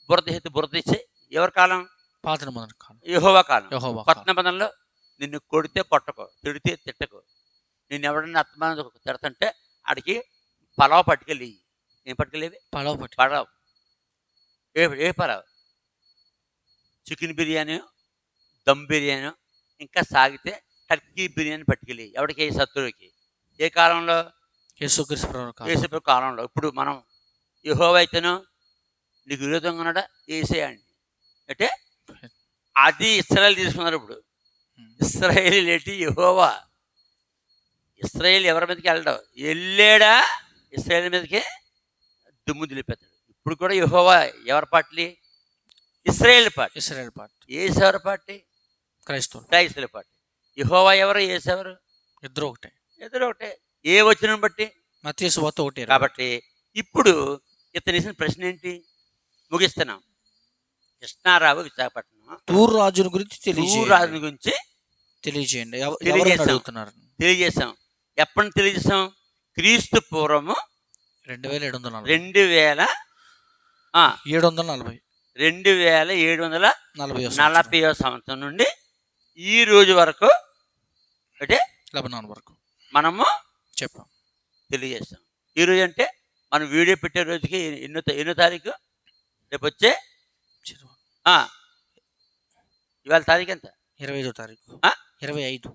బురదీసి బురదీసి. ఎవరి కాలం? పాత నిబంధన కాలం. యెహోవా కాలం. యెహోవా కొత్త కాలం. నిబంధనలో నిన్ను కొడితే కొట్టకు, తిడితే తిట్టకు, నిన్ను ఎవడన్నా అత్తమాన తిడతంటే ఆడికి పలావ్ పట్టుకెళ్ళి. ఏం పట్టుకెళ్ళేవి? పడవ పట్టి పలావ్. ఏ పలావ్? చికెన్ బిర్యానీ, దమ్ బిర్యానీ, ఇంకా సాగితే టర్కీ బిర్యానీ పట్టుకెళ్ళి. ఎవరికి? శత్రువుకి. ఏ కాలంలో? యేసుక్రీస్తు ప్రభువారు కాలం. యేసు ప్రభు కాలంలో. ఇప్పుడు మనం యెహోవా అయితేనో నీకు విరోధంగా ఉన్నాడా? యేసేయండి అంటే అది ఇశ్రాయేలు తీసుకున్నారు. ఇప్పుడు ఇశ్రాయేలు ఏంటి? యెహోవా. ఇశ్రాయేలు ఎవరి మీదకి వెళ్ళడం? వెళ్ళాడా ఇశ్రాయేల్ మీదకి దుమ్ము దులిపేస్తాడు. ఇప్పుడు కూడా యెహోవా ఎవరి పార్టీ? ఇశ్రాయేల్ పార్టీ. ఇశ్రాయేలు పార్టీ. యేసు ఎవరి పార్టీ? క్రైస్తవులు. క్రైస్తవుల పార్టీ. యెహోవా ఎవరు? యేసు ఎవరు? ఇద్దరు ఒకటే. ఇద్దరు ఒకటే. ఏ వచనం బట్టి? మత్తయి సువార్త ఒకటే. కాబట్టి ఇప్పుడు ఇతను వేసిన ప్రశ్న ఏంటి? ముగిస్తున్నాం. కృష్ణారావు, విశాఖపట్నం. తూరు రాజుని గురించి రాజుని గురించి తెలియజేయండి. తెలియజేశాం. అడుగుతున్నారు. తెలియజేశాం. ఎప్పటి తెలియజేశాం? క్రీస్తు పూర్వము 2740 2740 సంవత్సరం నుండి ఈ రోజు వరకు అంటే లెబనాన్ వరకు మనము చెప్పాం, తెలియజేస్తాం. ఈరోజు అంటే మనం వీడియో పెట్టే రోజుకి ఎన్నో తారీఖు? రేపు వచ్చే ఇవాళ తారీఖు ఎంత? 25వ తారీఖు. 25,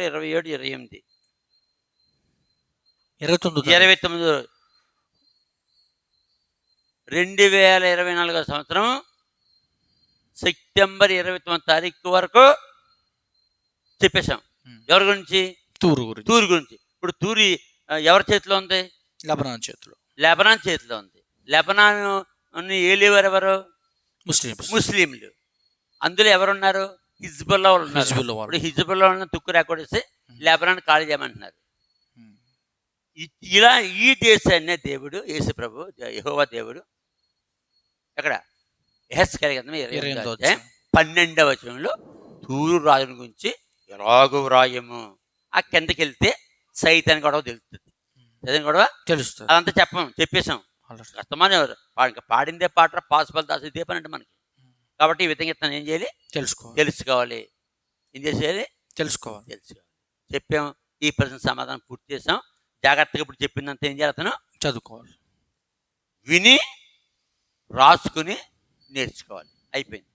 26, 27, 28, 29, 2024 సంవత్సరం సెప్టెంబర్ 29 తారీఖు వరకు చెప్పేశాం. ఎవరి గురించి? తూరు గురించి. ఇప్పుడు తూరి ఎవరి చేతిలో ఉంది? లెబనాన్ చేతిలో. లెబనాన్ చేతిలో ఉంది. లెబనాన్ ఏలేవారు ఎవరు? ముస్లింలు. అందులో ఎవరున్నారు? హిజ్బుల్లా వాళ్ళు ఉన్నారు. ఇప్పుడు హిజ్బుల్లా వాళ్ళని తుక్కు రేకొడేసి లెబనాన్ ఖాళీ చేయమంటున్నారు. ఇలా ఈ దేశాన్నే దేవుడు యేసు ప్రభు యెహోవా దేవుడు ఎక్కడ? యెహెజ్కేలు గ్రంథం 12వ వచనంలో తూరు రాజుని గురించి ఎలాగో వ్రాయము. ఆ కిందకి వెళ్తే సైతాన్ గొడవ తెలుస్తుంది. సైతాన్ గొడవ తెలుస్తుంది. అదంతా చెప్పేశాం. అర్థమని ఇంకా పాడిందే పాట పాసిబుల్ దాసు ఇదే పని అంటే మనకి. కాబట్టి ఈ విధంగా ఇతను ఏం చేయాలి? తెలుసుకోవాలి. ఏం చేసేయాలి? తెలుసుకోవాలి. చెప్పాం. ఈ ప్రశ్న సమాధానం పూర్తి చేసాం. జాగ్రత్తగా ఇప్పుడు చెప్పిందంతా ఏం చేయాలి? అతను చదువుకోవాలి, విని రాసుకుని నేర్చుకోవాలి. అయిపోయింది.